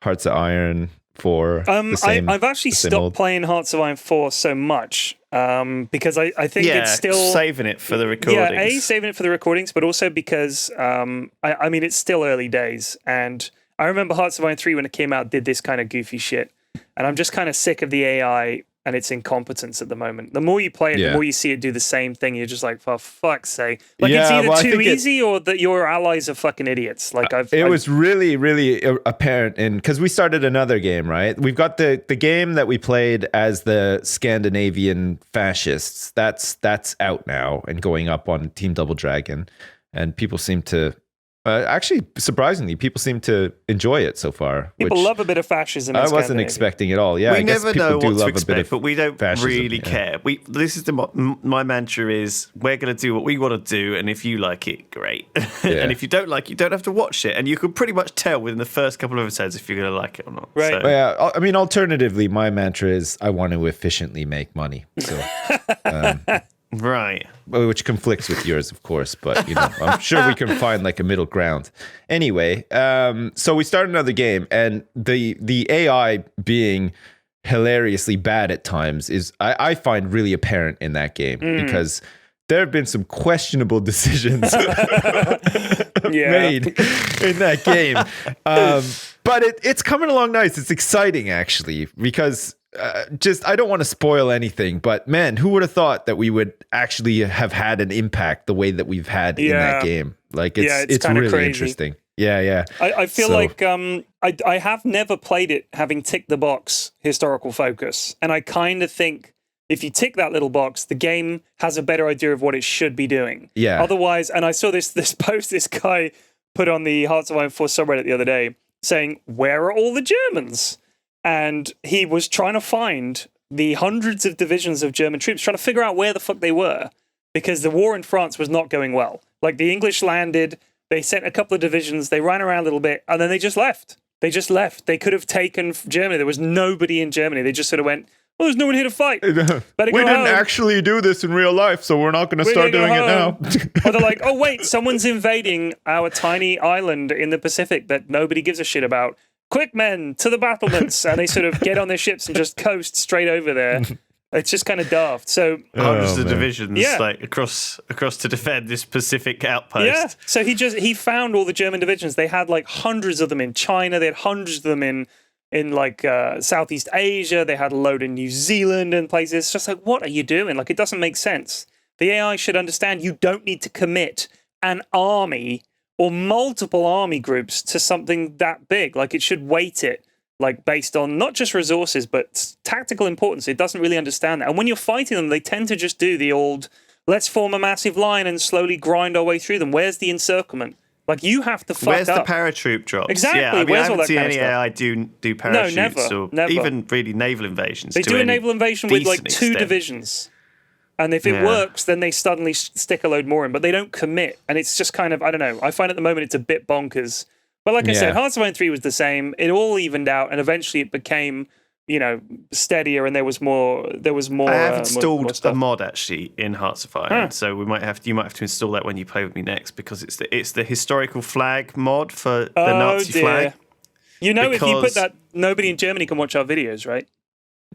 Hearts of Iron 4? I've actually the same stopped old- playing Hearts of Iron 4 so much because I think Yeah, it's still saving it for the recordings. Yeah, saving it for the recordings, but also because I mean it's still early days, and I remember Hearts of Iron 3 when it came out did this kind of goofy shit, and I'm just kind of sick of the AI and its incompetence at the moment. The more you play it, Yeah. the more you see it do the same thing. You're just like, for fuck's sake! Like Yeah, it's either well, I too think easy or that your allies are fucking idiots. Like It was really, really apparent, and because we started another game, right? We've got the game that we played as the Scandinavian fascists. That's out now and going up on Team Double Dragon, and people seem to actually, surprisingly, people seem to enjoy it so far. people which love a bit of fascism. in I wasn't Scandinavia. expecting at all. Yeah, We I guess never people know do what to love a bit expect, of but we don't fascism, really yeah. care. This is my mantra is we're going to do what we want to do, and if you like it, great. Yeah. And if you don't like it, you don't have to watch it. And you can pretty much tell within the first couple of episodes if you're going to like it or not. Right. So, But yeah, I mean, alternatively, my mantra is I want to efficiently make money. So. right. Which conflicts with yours, of course, but you know, I'm sure we can find like a middle ground. Anyway, so we start another game, and the AI being hilariously bad at times is I find really apparent in that game because there have been some questionable decisions made in that game. But it's coming along nice. It's exciting actually because I don't want to spoil anything, but man, who would have thought that we would actually have had an impact the way that we've had in that game? Like it's kinda really crazy. interesting. Yeah. I feel So- like I have never played it having ticked the box historical focus, and I kind of think if you tick that little box, the game has a better idea of what it should be doing. Yeah. Otherwise, and I saw this post this guy put on the Hearts of Iron 4 subreddit the other day saying, "Where are all the Germans?" And he was trying to find the hundreds of divisions of German troops, trying to figure out where the fuck they were, because the war in France was not going well. Like the English landed, they sent a couple of divisions, they ran around a little bit, and then they just left. They just left. They could have taken Germany. There was nobody in Germany. They just sort of went, well, there's no one here to fight. We didn't actually do this in real life, so we're not going to start doing it now. Or they're like, oh, wait, someone's invading our tiny island in the Pacific that nobody gives a shit about. Quick, men, to the battlements. And they sort of get on their ships and just coast straight over there. It's just kind of daft. So hundreds of divisions like across to defend this Pacific outpost. Yeah. So he found all the German divisions. They had like hundreds of them in China. They had hundreds of them in like Southeast Asia. They had a load in New Zealand and places. It's just like, what are you doing? Like, it doesn't make sense. The AI should understand you don't need to commit an army or multiple army groups to something that big. Like, it should weight it, like, based on not just resources, but tactical importance. It doesn't really understand that. And when you're fighting them, they tend to just do the old, let's form a massive line and slowly grind our way through them. Where's the encirclement? Like, you have to fuck Where's up. the paratroop drops? Exactly. Yeah, I mean, Where's I haven't all that seen kind of any stuff? AI do parachutes never. even really naval invasions. They do a naval invasion with like decent 2 extent. divisions. And if it works, then they suddenly stick a load more in. But they don't commit. And it's just kind of, I don't know. I find at the moment it's a bit bonkers. But like I said, Hearts of Iron 3 was the same. It all evened out. And eventually it became, steadier and there was more. I have installed more a stuff. mod actually in Hearts of Iron, so you might have to install that when you play with me next, because it's the historical flag mod for the Nazi flag. If you put Because- that, nobody in Germany can watch our videos, right?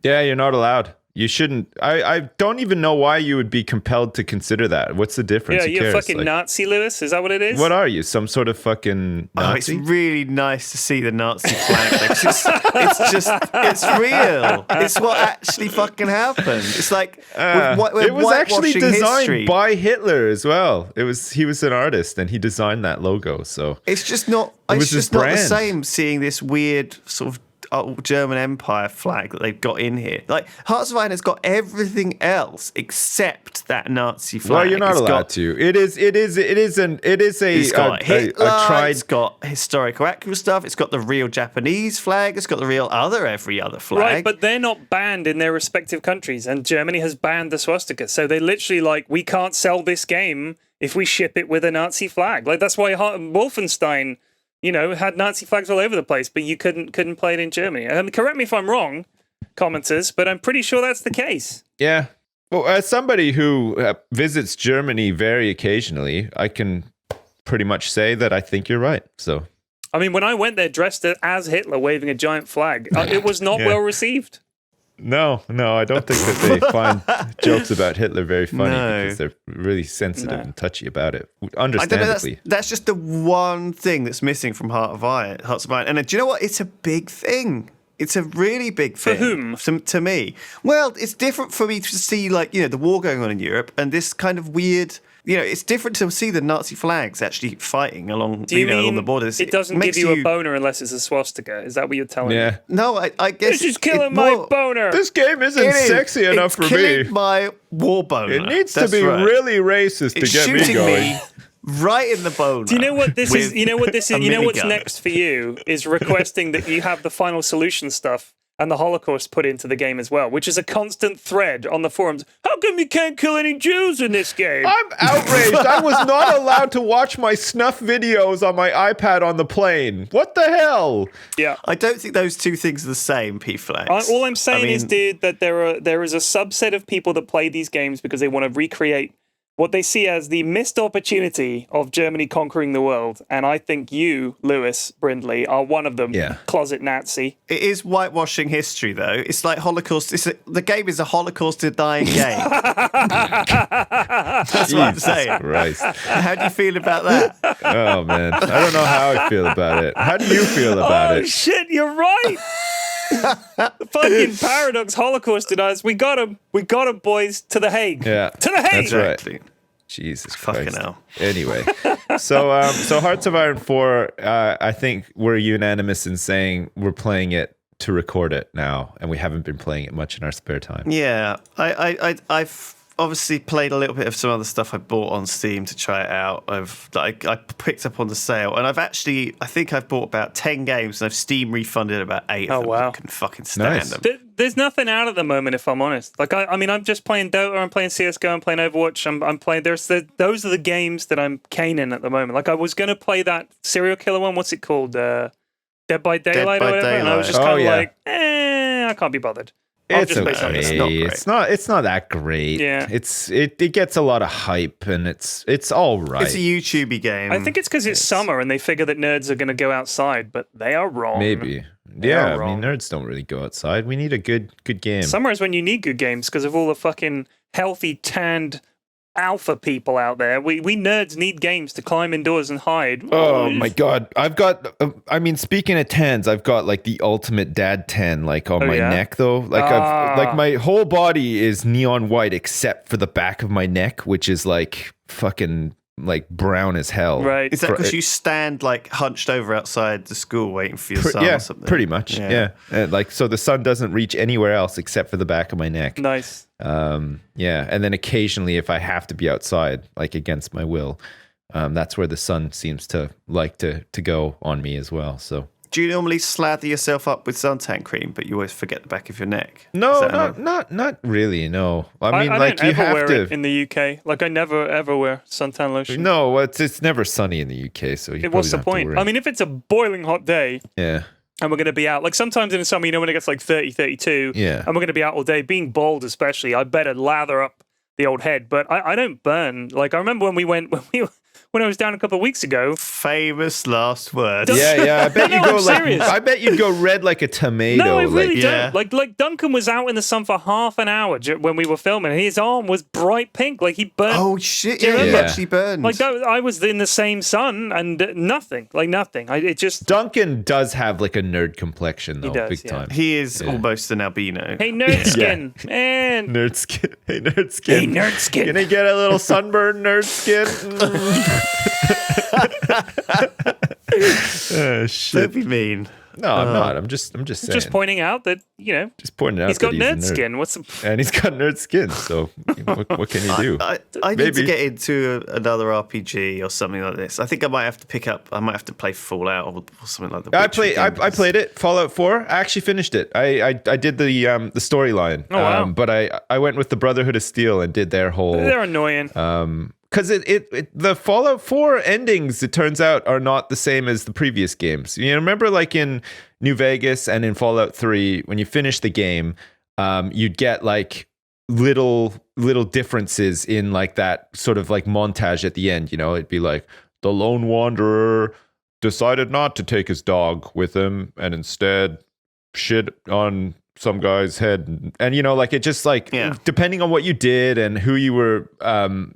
Yeah, you're not allowed. You shouldn't. I don't even know why you would be compelled to consider that. What's the difference? Yeah, Who you're a cares? fucking Like, Nazi, Lewis. Is that what it is? what are you? Some sort of fucking Oh, it's Nazi? really nice to see the Nazi flag. Like, it's real. It's what actually fucking happened. It's like we're it was actually whitewashing designed history. by Hitler as well. He was an artist and he designed that logo. So It's just not. was It's his just not the brand. same seeing this weird sort of German Empire flag that they've got in here. Like, Hearts of Iron has got everything else except that Nazi flag. well, you're not It's allowed got- to. It is a It's got Hitler. tried. It's got historical accurate stuff. It's got the real Japanese flag. It's got the real every other flag. Right, but they're not banned in their respective countries, and Germany has banned the swastika. So they literally we can't sell this game if we ship it with a Nazi flag. Like, that's why Wolfenstein, had Nazi flags all over the place, but you couldn't play it in Germany. Correct me if I'm wrong, commenters, but I'm pretty sure that's the case. Yeah. Well, as somebody who visits Germany very occasionally, I can pretty much say that I think you're right. So, I mean, when I went there dressed as Hitler waving a giant flag, it was not well received. no, I don't think that they find jokes about Hitler very funny No. because they're really sensitive and touchy about it. I don't know. Understandably. That's just the one thing that's missing from Hearts of Iron. And do you know what? It's a big thing. It's a really big thing. For whom? To me. Well, it's different for me to see, the war going on in Europe and this kind of weird. It's different to see the Nazi flags actually fighting along, Do you mean along the borders. it doesn't give makes you a boner unless it's a swastika? Is that what you're telling me? Yeah. No, I guess This is killing my boner. This game isn't It is. sexy enough It's for me. killing my war boner. It needs to That's be right. really racist It's to get me shooting going. me right in the boner. Do you know what this is? with You know what this is? a You know what's minigun. next for you is requesting that you have the final solution stuff and the Holocaust put into the game as well, which is a constant thread on the forums. How come you can't kill any Jews in this game? I'm outraged. I was not allowed to watch my snuff videos on my iPad on the plane. What the hell? Yeah. I don't think those two things are the same, P-Flex. All I'm saying is, mean- dude, that there is a subset of people that play these games because they want to recreate what they see as the missed opportunity of Germany conquering the world. And I think you, Lewis Brindley, are one of them. Yeah. Closet Nazi. It is whitewashing history, though. It's like Holocaust. The game is a Holocaust-denying game. That's what I'm saying. Christ. How do you feel about that? Oh, man. I don't know how I feel about it. How do you feel about Oh, it? shit, you're right. Fucking Paradox Holocaust deniers. We got him. We got him, boys. To the Hague. Yeah. To the Hague. That's right. Exactly. Jesus Fucking Christ. hell. Anyway, so Hearts of Iron 4, I think we're unanimous in saying we're playing it to record it now, and we haven't been playing it much in our spare time. Yeah, I've obviously played a little bit of some other stuff I bought on Steam to try it out. I picked up on the sale, and I think I've bought about 10 games, and I've Steam refunded about 8 of them. wow. I couldn't fucking stand Nice. them. There's nothing out at the moment, if I'm honest. Like, I mean, I'm just playing Dota, I'm playing CSGO, I'm playing Overwatch, I'm playing... Those are the games that I'm caning at the moment. Like, I was going to play that serial killer one. What's it called? Dead Dead by Daylight by or whatever, and I was Daylight. just kind of Oh, yeah. like, I can't be bothered. I'll It's just play okay. something else. not great. It's not that great. Yeah. It gets a lot of hype, and it's all right. It's a YouTubey game. I think it's because it's summer and they figure that nerds are going to go outside, but they are wrong. Maybe. They Yeah, are I mean, nerds don't really go outside. We need a good game. Summer is when you need good games because of all the fucking healthy, tanned alpha people out there. We nerds need games to climb indoors and hide. Oh my god, I've got. I mean, speaking of tans, I've got like the ultimate dad tan, like on my yeah? neck though. Like like my whole body is neon white except for the back of my neck, which is like fucking like brown as hell. Right. Is that because you stand like hunched over outside the school waiting for your son yeah, or something? pretty much. Yeah. Like so, the sun doesn't reach anywhere else except for the back of my neck. Nice. Yeah, and then occasionally, if I have to be outside, like against my will, that's where the sun seems to like to go on me as well. So. Do you normally slather yourself up with suntan cream, but you always forget the back of your neck? No, not really. No, I mean, like don't you ever have wear to. it in the UK. Like I never ever wear suntan lotion. No, it's never sunny in the UK, so you What's the probably don't have to point? worry. I mean, if it's a boiling hot day yeah, and we're going to be out, like sometimes in the summer, when it gets like 30, 32, Yeah. and we're going to be out all day, being bald especially, I better lather up the old head. But I don't burn. Like I remember when I was down a couple of weeks ago. Famous last words. yeah. I bet you No, go I'm like serious. I bet you'd go red like a tomato. No, I really yeah. don't. Like Duncan was out in the sun for half an hour when we were filming, and his arm was bright pink, like he burned. Oh shit! Do you Yeah, he remember? actually burned. Like that, I was in the same sun and nothing. It just. Duncan does have like a nerd complexion though, does, big yeah. time. He is almost an albino. Hey, nerd skin, man. Nerd skin. Hey, nerd skin. Hey, nerd skin. Gonna get a little sunburn, nerd skin. Oh, shit. Don't be mean. No, I'm not. I'm just saying. Just pointing out that Just pointing out he's got that he's a nerd nerd. skin. What's the? And he's got nerd skin. So what can you do? I need to Maybe. get into another RPG or something like this. I think I might have to play Fallout or something like that. I played it. Fallout 4. I actually finished it. I did the storyline. Oh, wow. But I went with the Brotherhood of Steel and did their whole. They're annoying. Because the Fallout 4 endings, it turns out, are not the same as the previous games. You know, remember like in New Vegas and in Fallout 3, when you finish the game, you'd get like little differences in like that sort of like montage at the end. You know, it'd be like the lone wanderer decided not to take his dog with him and instead shit on some guy's head, and you know, like it just like depending on what you did and who you were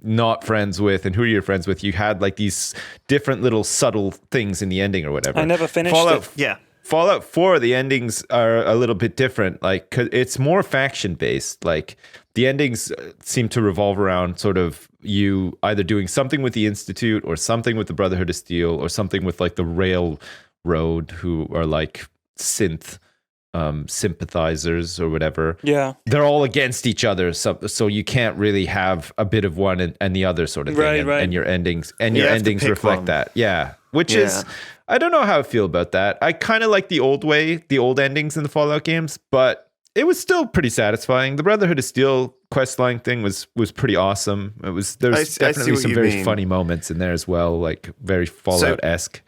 not friends with and who you're friends with, you had like these different little subtle things in the ending or whatever. I never finished Fallout, it. Fallout 4, the endings are a little bit different. Like 'cause it's more faction based. Like the endings seem to revolve around sort of you either doing something with the Institute or something with the Brotherhood of Steel or something with like the Railroad, who are like synth sympathizers or whatever. Yeah, they're all against each other, so you can't really have a bit of one and the other sort of thing. Right. And your endings reflect one. that. Yeah, which is, I don't know how I feel about that. I kind of like the old endings in the Fallout games, but it was still pretty satisfying. The Brotherhood of Steel questline thing was pretty awesome. There's definitely some very funny moments in there as well, like very Fallout-esque.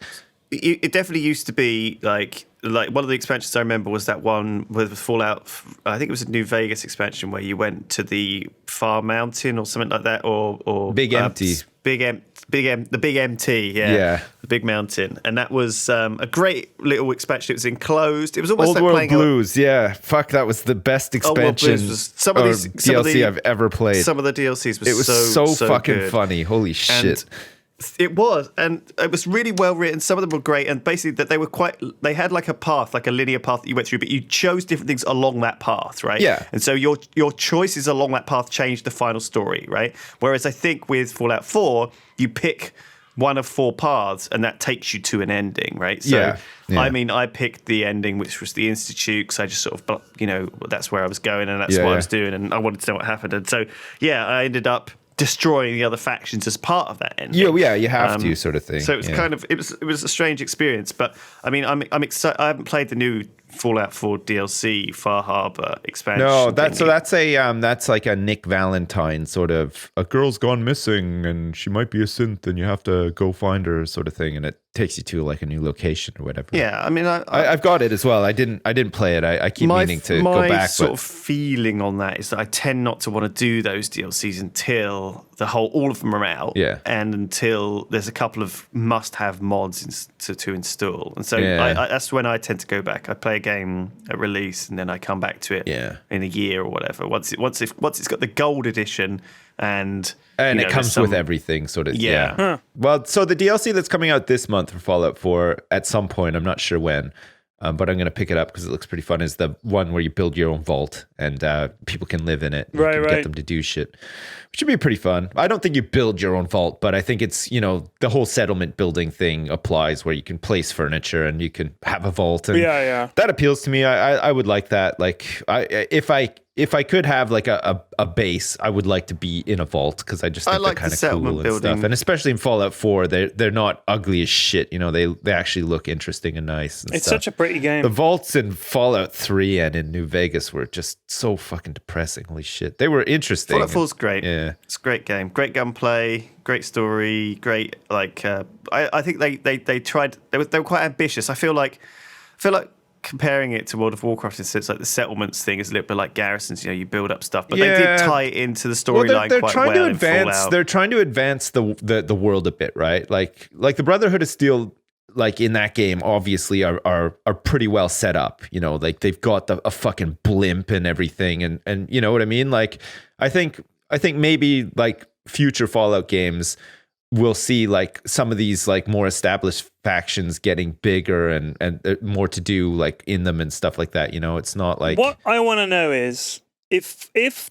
It definitely used to be like one of the expansions I remember was that one with Fallout. I think it was a New Vegas expansion where you went to the Far Mountain or something like that, or Big Empty. The Big MT, the Big Mountain, and that was a great little expansion. It was enclosed. It was almost Old like World playing Blues. Fuck, that was the best expansion some of these DLC I've ever played. Some of the DLCs It was so fucking good. funny. Holy shit. It was, and it was really well written. Some of them were great, and basically that they had like a path, like a linear path that you went through, but you chose different things along that path, right? Yeah. And so your choices along that path changed the final story, right? Whereas I think with Fallout 4, you pick one of 4 paths, and that takes you to an ending, right? So, I mean, I picked the ending, which was the Institute, because I just sort of, that's where I was going, and that's what I was doing, and I wanted to know what happened. And so, I ended up destroying the other factions as part of that ending. Yeah, you have to, sort of thing. So it was kind of it was a strange experience, but I mean, I'm excited. I haven't played the new Fallout 4 DLC Far Harbor expansion. No, that's like a Nick Valentine sort of, a girl's gone missing and she might be a synth and you have to go find her sort of thing, and it takes you to like a new location or whatever. Yeah, I mean, I've got it as well. I didn't play it. I keep meaning to go back. My sort of feeling on that is that I tend not to want to do those DLCs until all of them are out. Yeah. And until there's a couple of must-have mods to install. And so that's when I tend to go back. I play a game at release and then I come back to it in a year or whatever. Once it's got the gold edition and it comes with everything, sort of. Yeah. Huh. Well, so the DLC that's coming out this month for Fallout 4 at some point, I'm not sure when, but I'm going to pick it up because it looks pretty fun, is the one where you build your own vault and people can live in it. And you can get them to do shit, which would be pretty fun. I don't think you build your own vault, but I think it's, the whole settlement building thing applies where you can place furniture and you can have a vault. And that appeals to me. I would like that. Like, if I could have like a base, I would like to be in a vault because I just think they're kind of cool and stuff. And especially in Fallout 4, they're not ugly as shit. They actually look interesting and nice. And it's stuff. such a pretty game. The vaults in Fallout 3 and in New Vegas were just so fucking depressing. Holy shit, they were interesting. Fallout 4's great. Yeah, it's a great game. Great gunplay. Great story. Great I think they tried. They were quite ambitious. I feel like comparing it to World of Warcraft, it's like the settlements thing is a little bit like Garrisons. You build up stuff, but they did tie it into the storyline quite well. They're trying to advance the world a bit, right? Like the Brotherhood of Steel, like in that game, obviously are pretty well set up. Like they've got a fucking blimp and everything, and you know what I mean. Like I think maybe like future Fallout games, we'll see like some of these like more established factions getting bigger and more to do like in them and stuff like that. It's not like, what I want to know is if it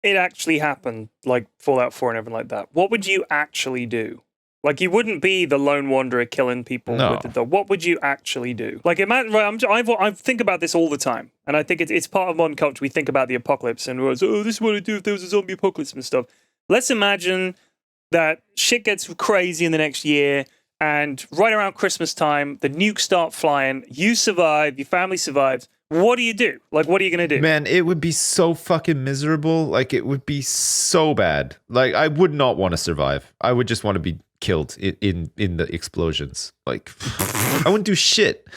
actually happened, like Fallout 4 and everything like that, what would you actually do? Like, you wouldn't be the lone wanderer killing people with the dog. What would you actually do? Like, imagine, I think about this all the time, and I think it's part of modern culture. We think about the apocalypse, and we're like, this is what I'd do if there was a zombie apocalypse and stuff. Let's imagine that shit gets crazy in the next year, and right around Christmas time, the nukes start flying, you survive, your family survives. What do you do? Like, what are you going to do? Man, it would be so fucking miserable. Like, it would be so bad. Like, I would not want to survive. I would just want to be killed in the explosions. Like, I wouldn't do shit.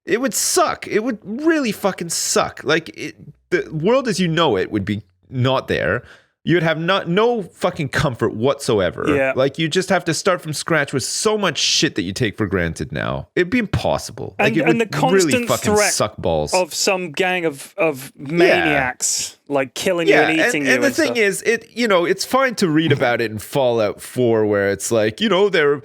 It would suck. It would really fucking suck. Like, the world as you know it would be not there. You would have no fucking comfort whatsoever. Yeah. Like, you just have to start from scratch with so much shit that you take for granted now. It'd be impossible. And, like, it would the constant really fucking threat suck balls of some gang of maniacs like killing you and eating you. And the thing is, it's fine to read about it in Fallout 4 where it's like, they're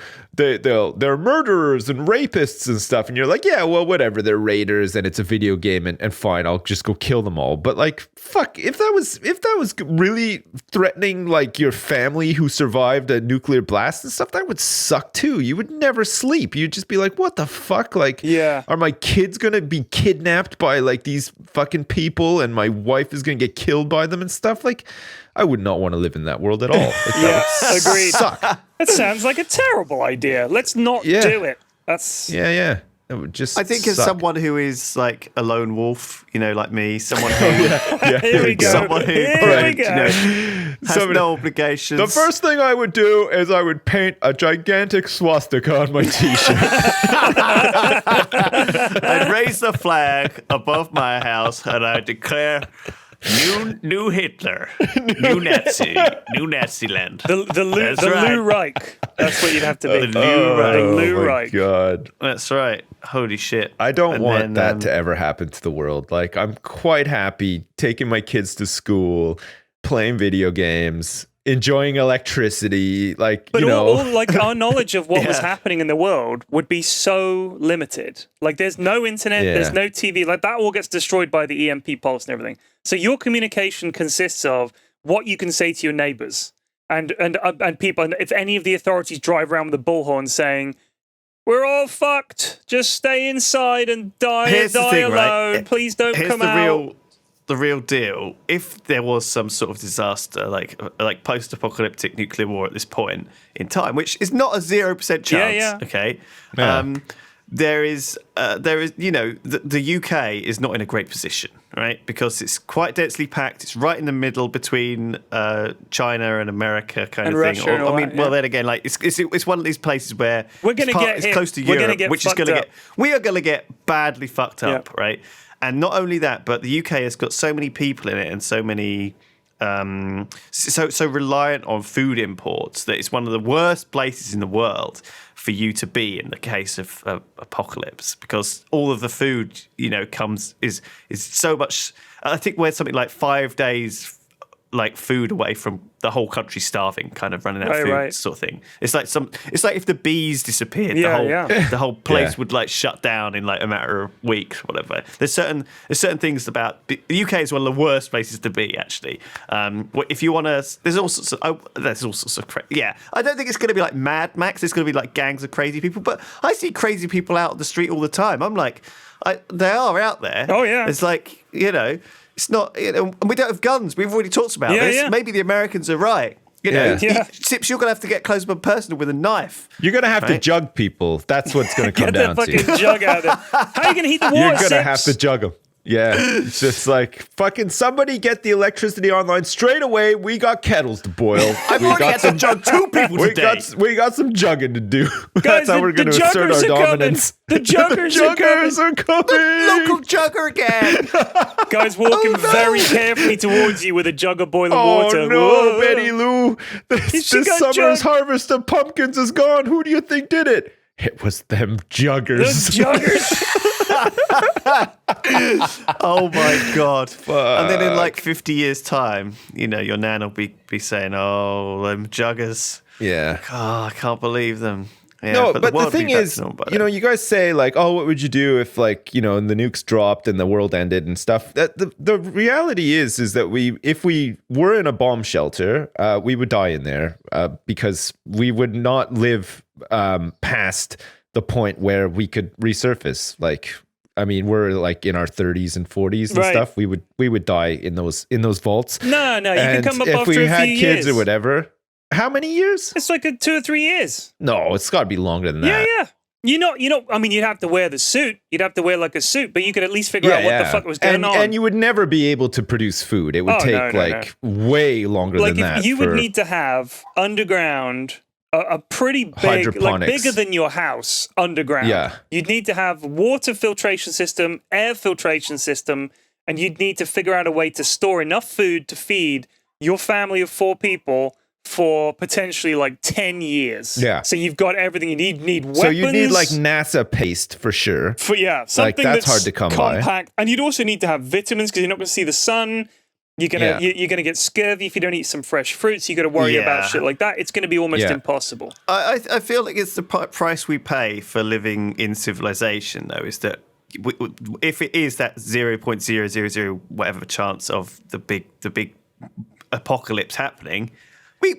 murderers and rapists and stuff, and you're like, yeah, well, whatever, they're raiders and it's a video game and fine, I'll just go kill them all. But like, fuck, if that was really threatening like your family who survived a nuclear blast and stuff, that would suck too. You would never sleep. You'd just be like, what the fuck? Like, are my kids gonna be kidnapped by like these fucking people and my wife is gonna get killed by them and stuff? Like, I would not want to live in that world at all. Like, agreed. Suck. That sounds like a terrible idea. Let's not do it. That's yeah. It would just. I think as suck. someone who is like a lone wolf, like me, someone who, Here we go. someone who has no obligations. The first thing I would do is I would paint a gigantic swastika on my t-shirt. I'd raise the flag above my house and I declare. New Hitler, new Nazi land. The Lou Reich. That's what you'd have to be. The Lou Reich. God, that's right. Holy shit! I don't want that to ever happen to the world. Like, I'm quite happy taking my kids to school, playing video games, enjoying electricity. Like, but all like our knowledge of what was happening in the world would be so limited. Like, there's no internet, there's no TV. Like, that all gets destroyed by the EMP pulse and everything. So your communication consists of what you can say to your neighbors and people. And if any of the authorities drive around with a bullhorn saying, "We're all fucked. Just stay inside and die alone. Right? Please don't come out." The real deal. If there was some sort of disaster, like post-apocalyptic nuclear war at this point in time, which is not a 0% chance. Okay. Yeah. There is, the UK is not in a great position, right? Because it's quite densely packed. It's right in the middle between China and America, kind And of Russia thing. and all I mean, that, well, yeah. then again, like it's one of these places where We're gonna get it's hit. close to We're gonna Europe, get which is fucked going to up. get. We are going to get badly fucked up, Yeah. right? And not only that, but the UK has got so many people in it and so many. So reliant on food imports that it's one of the worst places in the world for you to be in the case of apocalypse, because all of the food is so much. I think we're something like 5 days like food away from the whole country starving, kind of running out of food, sort of thing. It's like if the bees disappeared, the whole place would like shut down in like a matter of weeks, whatever. There's certain things about the UK is one of the worst places to be, actually. If you want to, there's all sorts of I don't think it's going to be like Mad Max. It's going to be like gangs of crazy people, but I see crazy people out on the street all the time. I'm like, they are out there. Oh yeah, it's like It's not, and we don't have guns. We've already talked about this. Yeah. Maybe the Americans are right. Sips, you're going to have to get close up personal with a knife. You're going to have to jug people. That's what's going to come down to. Get that fucking jug out there. How are you going to heat the water, You're going to Sips? have to jug them. Yeah, it's just like fucking somebody get the electricity online straight away. We got kettles to boil. I've already had to jug 2 people today. We got some jugging to do. Guys, That's how we're going to assert our dominance. The juggers are coming. The local jugger again. Guys walking very carefully towards you with a jug of boiling water. Oh no, Whoa. Betty Lou! This got summer's jugged. harvest of pumpkins is gone. Who do you think did it? It was them juggers. Those juggers. Oh my god! And then in like 50 years' time, your nan will be saying, "Oh, them juggers." Yeah. Oh, I can't believe them. Yeah, No, but the world thing will be back is, to normal by then. you guys say like, oh, what would you do if like, the nukes dropped and the world ended and stuff? That the reality is that if we were in a bomb shelter, we would die in there because we would not live past the point where we could resurface. Like, I mean, we're like in our 30s and 40s and stuff. We would die in those vaults. No, you can come up if after we a had few kids years. or whatever. How many years? It's like 2 or 3 years. No, it's got to be longer than that. Yeah. I mean, you'd have to wear the suit. You'd have to wear like a suit, but you could at least figure out what the fuck was going on. And you would never be able to produce food. It would take way longer than that. You would need to have underground a pretty big, like hydroponics. bigger than your house underground. Yeah. You'd need to have water filtration system, air filtration system, and you'd need to figure out a way to store enough food to feed your family of 4 people for potentially like 10 years. Yeah. So you've got everything you need. You need weapons. So you need like NASA paste for sure. Something that's hard to come by. compact. And you'd also need to have vitamins because you're not going to see the sun. You're gonna get scurvy if you don't eat some fresh fruits. You got to worry about shit like that. It's going to be almost impossible. I feel like it's the price we pay for living in civilization, though, is that if it is that 0.000 whatever chance of the big apocalypse happening,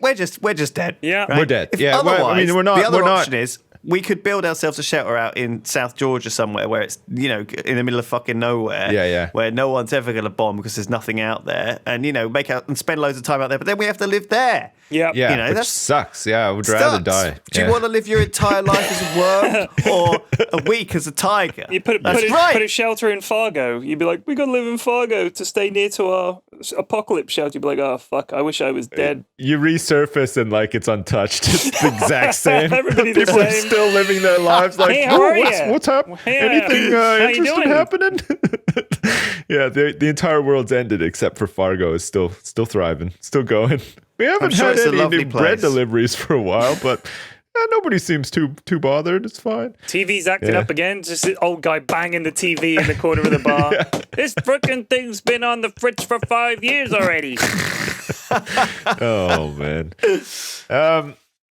we're just dead. Yeah, right? We're dead. Otherwise, we're not. The other we're option not. is we could build ourselves a shelter out in South Georgia somewhere where it's in the middle of fucking nowhere. Where no one's ever going to bomb because there's nothing out there, and make out and spend loads of time out there. But then we have to live there. Yeah, which that sucks. Yeah, I would rather die. Do you want to live your entire life as a worm or a week as a tiger? You put a shelter in Fargo. You'd be like, we got to live in Fargo to stay near to our apocalypse shelter. You'd be like, oh fuck, I wish I was dead. You resurface and like it's untouched. It's the exact same. Everybody's the People are same. still living their lives like, Hey, how are what's happening? Hey, Anything how you interesting doing? happening? Yeah, the entire world's ended except for Fargo is still thriving, still going. We haven't sure had it's a any lovely new bread place. deliveries for a while, but nobody seems too bothered. It's fine. TV's acting up again. Just an old guy banging the TV in the corner of the bar. This frickin' thing's been on the fridge for 5 years already. Oh man.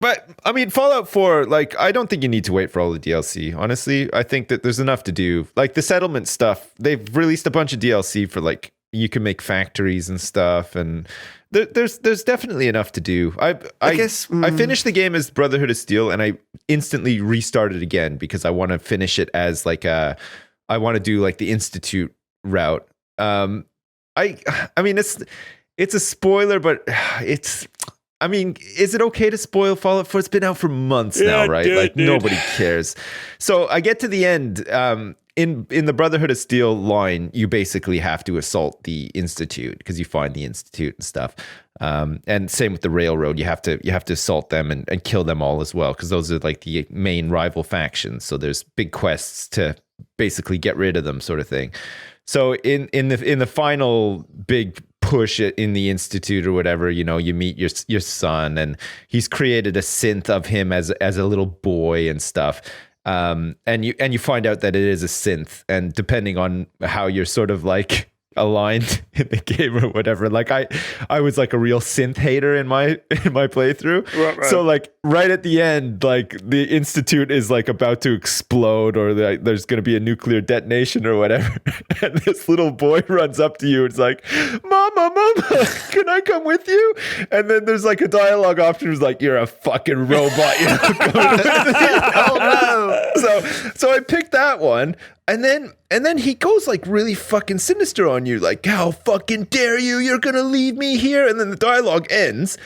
But I mean, Fallout 4, like, I don't think you need to wait for all the DLC. Honestly, I think that there's enough to do. Like the settlement stuff, they've released a bunch of DLC for like you can make factories and stuff, and there's definitely enough to do. I guess I finished the game as Brotherhood of Steel, and I instantly restarted again because I want to finish it as like I want to do like the Institute route. I mean it's a spoiler, but it's. I mean, is it okay to spoil Fallout 4? It's been out for months now, right? Dude. Nobody cares. So I get to the end. in the Brotherhood of Steel line, you basically have to assault the Institute because you find the Institute and stuff. And same with the Railroad, you have to assault them and kill them all as well, because those are like the main rival factions. So there's big quests to basically get rid of them, sort of thing. So in the final big push in the Institute or whatever, you know, you meet your son, and he's created a synth of him as a little boy and stuff. And you find out that it is a synth, and depending on how you're sort of like aligned in the game or whatever, like I was like a real synth hater in my playthrough. Right. So like right at the end, like the Institute is like about to explode, or there's going to be a nuclear detonation or whatever, and this little boy runs up to you. It's like, mama, can I come with you? And then there's like a dialogue option who's like, you're a fucking robot, you're not coming with me. Oh no. So I picked that one. And then he goes like really fucking sinister on you, like, how fucking dare you? You're gonna leave me here. And then the dialogue ends.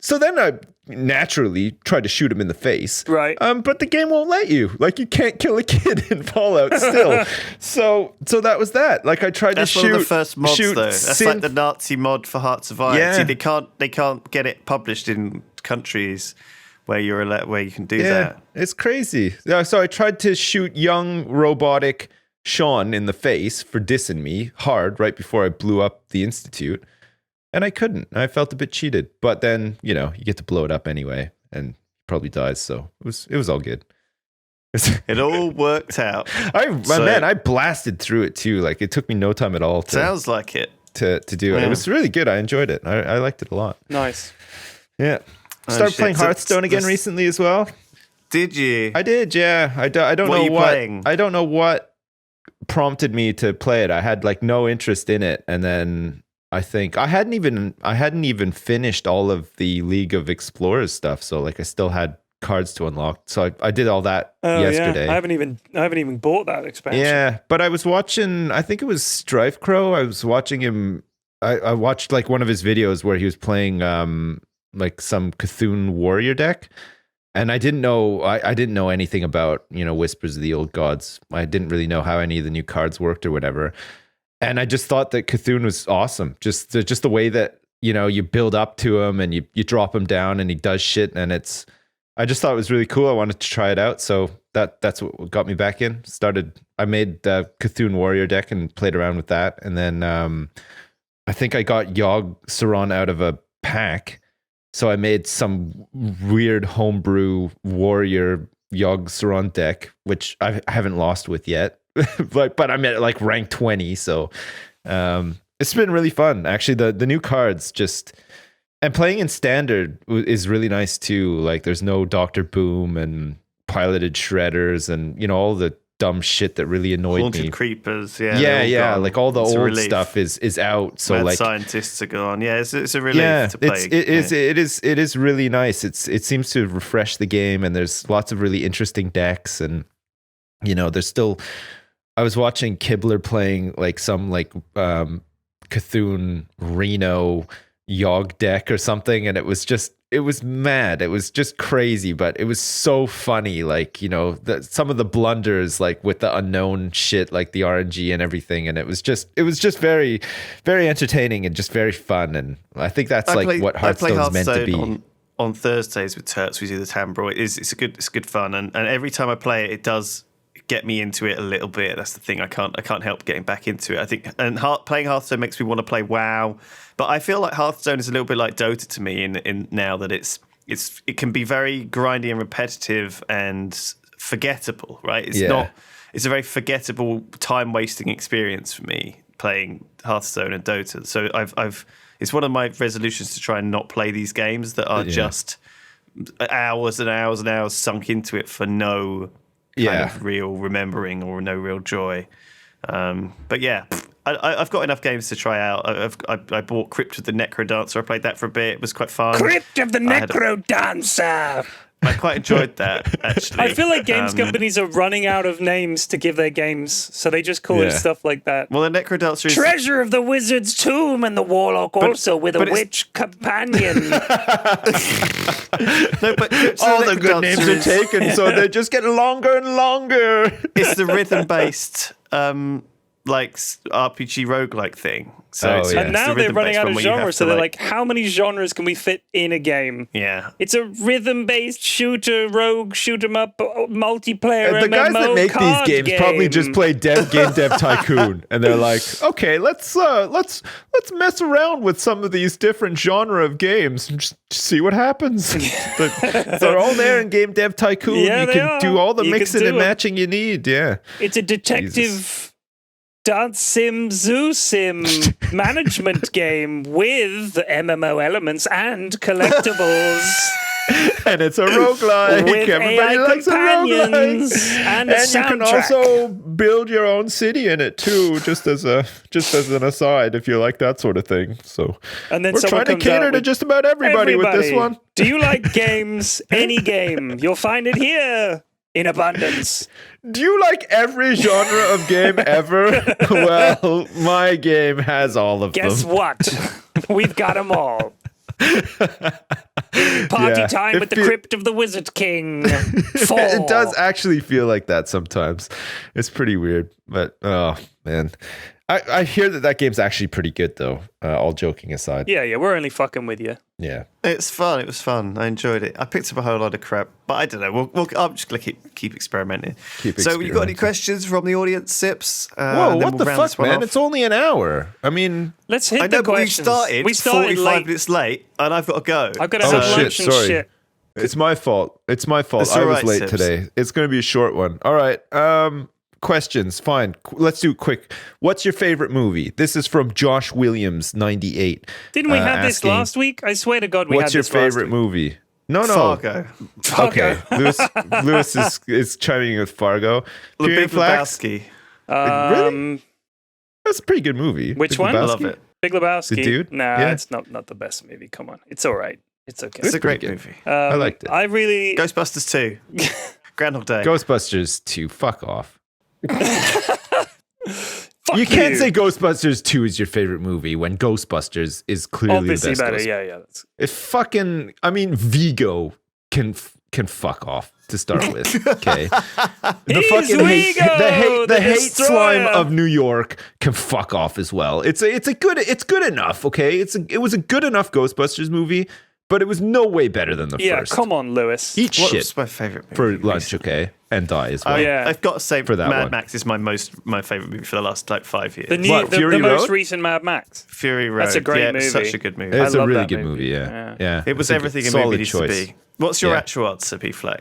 So then I naturally tried to shoot him in the face. Right. But the game won't let you. Like, you can't kill a kid in Fallout still. So that was that. Like, I tried to shoot. That's one of the first mods, though. That's like the synth. Nazi mod for Hearts of Iron. Yeah. See, they can't get it published in countries where where you can do that. It's crazy. Yeah, so I tried to shoot young robotic Sean in the face for dissing me hard right before I blew up the Institute, and I couldn't. I felt a bit cheated. But then, you know, you get to blow it up anyway, and he probably dies. So it was all good. It all worked out. I blasted through it too. Like, it took me no time at all. Sounds like it. To do it. It was really good. I enjoyed it. I liked it a lot. Nice. Yeah. Started playing Hearthstone again recently as well. Did you? I did, yeah. I don't know what playing? I don't know what prompted me to play it. I had like no interest in it, and then I think I hadn't even finished all of the League of Explorers stuff. So like I still had cards to unlock. So I did all that yesterday. Yeah. I haven't even bought that expansion. Yeah, but I was watching. I think it was Strife Crow. I was watching him. I watched like one of his videos where he was playing like some Cthulhu warrior deck, and I didn't know anything about, you know, Whispers of the Old Gods. I didn't really know how any of the new cards worked or whatever, and I just thought that Cthulhu was awesome. Just the way that, you know, you build up to him and you drop him down and he does shit, and I just thought it was really cool. I wanted to try it out, so that's what got me back in. I made the Cthulhu warrior deck and played around with that, and then I think I got Yogg Saron out of a pack. So I made some weird homebrew warrior Yogg Saron deck, which I haven't lost with yet, but I'm at like rank 20. So it's been really fun. Actually, the new cards and playing in standard is really nice too. Like, there's no Dr. Boom and piloted shredders and, you know, all the dumb shit that really annoyed Haunted me. Creepers, yeah. Like all the old stuff is out. So Mad like scientists are gone. Yeah, it's a relief to play. It is really nice. It seems to refresh the game, and there's lots of really interesting decks, and, you know, there's still. I was watching Kibler playing like some like Cthulhu Reno Yogg deck or something, and it was mad. It was just crazy, but it was so funny. Like, you know, some of the blunders, like with the unknown shit, like the RNG and everything. And it was just very, very entertaining and just very fun. And I think that's what Hearthstone's meant to be. On Thursdays with Turts, we do the Tambro. It's good fun, and every time I play it, it does get me into it a little bit. That's the thing. I can't help getting back into it. I think, and playing Hearthstone makes me want to play WoW. But I feel like Hearthstone is a little bit like Dota to me in now that it can be very grindy and repetitive and forgettable, right? It's a very forgettable, time wasting experience for me playing Hearthstone and Dota. So it's one of my resolutions to try and not play these games that are just hours and hours and hours sunk into it for no kind of real remembering or no real joy. But yeah, I've got enough games to try out. I bought Crypt of the Necro Dancer. I played that for a bit. It was quite fun. Crypt of the Necro Dancer. I quite enjoyed that, actually. I feel like games companies are running out of names to give their games, so they just call it stuff like that. Well, the Necrodancer is... Treasure of the Wizard's Tomb, and the Warlock also with a witch companion. No, but All the good names are taken, so they just get longer and longer. It's the rhythm-based, like RPG roguelike thing. So And now they're running out of genres, so they're like, how many genres can we fit in a game? Yeah. It's a rhythm-based shooter, rogue, shoot 'em up, multiplayer. The guys that make these games probably just play Game Dev Tycoon, and they're like, okay, let's mess around with some of these different genre of games and just see what happens. But they're all there in Game Dev Tycoon. Yeah, you can do all the mixing and matching you need. Yeah, it's a detective dance sim, zoo sim management game with MMO elements and collectibles. And it's a roguelike. With Everybody AI likes a companions roguelike. and you soundtrack. can also build your own city in it too, just as an aside, if you like that sort of thing. So and then we're trying to cater to just about everybody with this one. Do you like games? Any game. You'll find it here in abundance. Do you like every genre of game ever? Well, my game has all of them. Guess what? We've got them all. Party time at the Crypt of the Wizard King. 4. It does actually feel like that sometimes. It's pretty weird, but oh man. I hear that game's actually pretty good though, all joking aside. Yeah, we're only fucking with you. Yeah. It's fun. It was fun. I enjoyed it. I picked up a whole lot of crap, but I don't know. I'm just going to keep experimenting. So you got any questions from the audience, Sips? Whoa, what the fuck, man? It's only an hour. I mean... Let's hit the questions. We started 45 late. minutes late, and I've got to go. I've got to have lunch and shit. It's my fault. I was late Sips. today. It's going to be a short one. All right. Questions. Fine. Let's do quick. What's your favorite movie? This is from Josh Williams, 98. Didn't we have this last week? I swear to God, we had this What's your favorite movie? No. Fargo. Okay. Lewis is chiming in with Fargo. The Big Lebowski. Really? That's a pretty good movie. Which Big one? Lebowski? I love it. Big Lebowski. The dude? Nah, Yeah. it's not the best movie. Come on. It's all right. It's okay. It's a great pretty movie. I liked it. I really... Ghostbusters 2. Groundhog Day. Ghostbusters 2. Fuck off. Fuck You can't say Ghostbusters 2 is your favorite movie when Ghostbusters is clearly obviously the best. better. Ghostbusters. Yeah. If fucking, Vigo can fuck off to start with. Okay, He's Vigo, the hate destroyer. slime of New York can fuck off as well. It's good enough. Okay, it was a good enough Ghostbusters movie, but it was no way better than the first. Come on, Lewis. Eat What shit was my favorite movie for lunch, okay, and die as well. Yeah. I've got to say, For that Mad one. Max is my favorite movie for the last 5 years. The What, Fury most Road? recent Mad Max. Fury Road. That's a great yeah, it was movie. such a good movie. It's I a love really that good movie. movie. Yeah. It was It's everything a solid movie needs choice. to be. What's your Yeah. actual answer, P-Flex?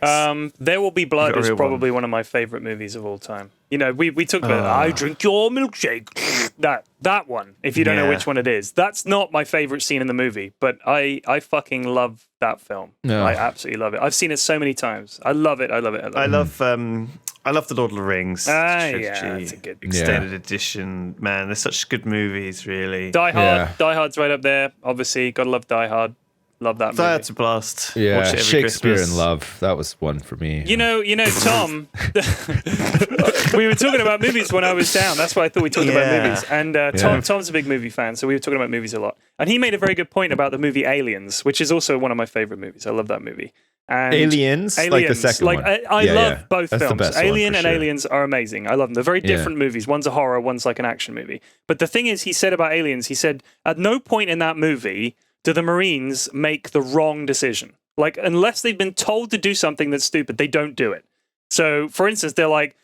There Will Be Blood got a is real probably one of my favorite movies of all time. You know, we talked about I drink your milkshake. That one. If you don't know Yeah. which one it is, that's not my favorite scene in the movie, but I fucking love that film. No. I absolutely love it. I've seen it so many times. I love it. I love the Lord of the Rings trilogy, that's a good extended edition. Man, they're such good movies, really. Die Hard. Yeah. Die Hard's right up there. Obviously, gotta love Die Hard. Love that movie. That's a blast. Yeah, Watch it every Shakespeare Christmas. in Love. That was one for me. You know, Tom. We were talking about movies when I was down. That's why I thought we talked about Yeah. movies. And Tom's a big movie fan, so we were talking about movies a lot. And he made a very good point about the movie Aliens, which is also one of my favorite movies. I love that movie. And Aliens, like the second one. I love both That's the films. best one, Alien for and sure. Aliens are amazing. I love them. They're very different movies. One's a horror, one's like an action movie. But the thing is, he said about Aliens, he said, at no point in that movie do the Marines make the wrong decision. Like, unless they've been told to do something that's stupid, they don't do it. So, for instance, they're like,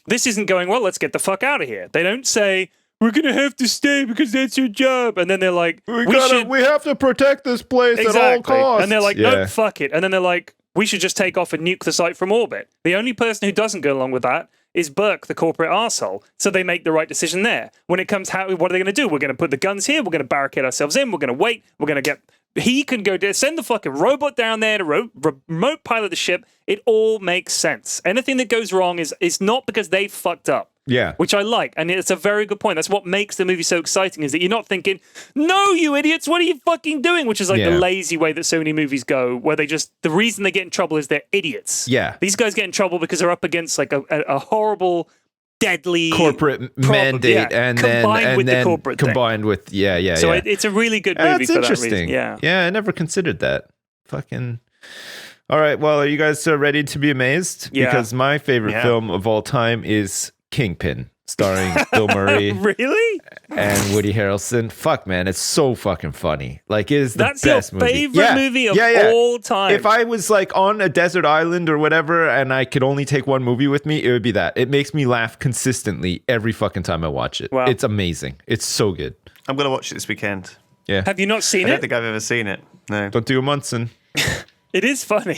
this isn't going well, let's get the fuck out of here. They don't say, we're going to have to stay because that's your job. And then they're like, we have to protect this place at all costs. And they're like, no, fuck it. And then they're like, we should just take off and nuke the site from orbit. The only person who doesn't go along with that is Burke, the corporate arsehole. So they make the right decision there. When it comes, what are they going to do? We're going to put the guns here. We're going to barricade ourselves in. We're going to wait. We're going to get... He can go send the fucking robot down there to remote pilot the ship. It all makes sense. Anything that goes wrong is not because they fucked up. Yeah. which I like. And it's a very good point. That's what makes the movie so exciting, is that you're not thinking, no, you idiots, what are you fucking doing? Which is like the lazy way that so many movies go, where the reason they get in trouble is they're idiots. Yeah. These guys get in trouble because they're up against like a horrible, deadly corporate mandate, and combined with then the corporate thing. combined with So it's a really good movie That's for interesting. that reason. Yeah. I never considered that. Fucking. All right, well, are you guys ready to be amazed? Yeah. Because my favorite film of all time is Kingpin, starring Bill Murray Really? and Woody Harrelson. Fuck, man, it's so fucking funny. Like, it is the That's best your movie. favorite movie of all time. If I was like on a desert island or whatever and I could only take one movie with me, it would be that. It makes me laugh consistently every fucking time I watch it. Wow. It's amazing. It's so good. I'm going to watch it this weekend. Yeah. Have you not seen I don't it? think I've ever seen it. No. Don't do a Munson. It is funny.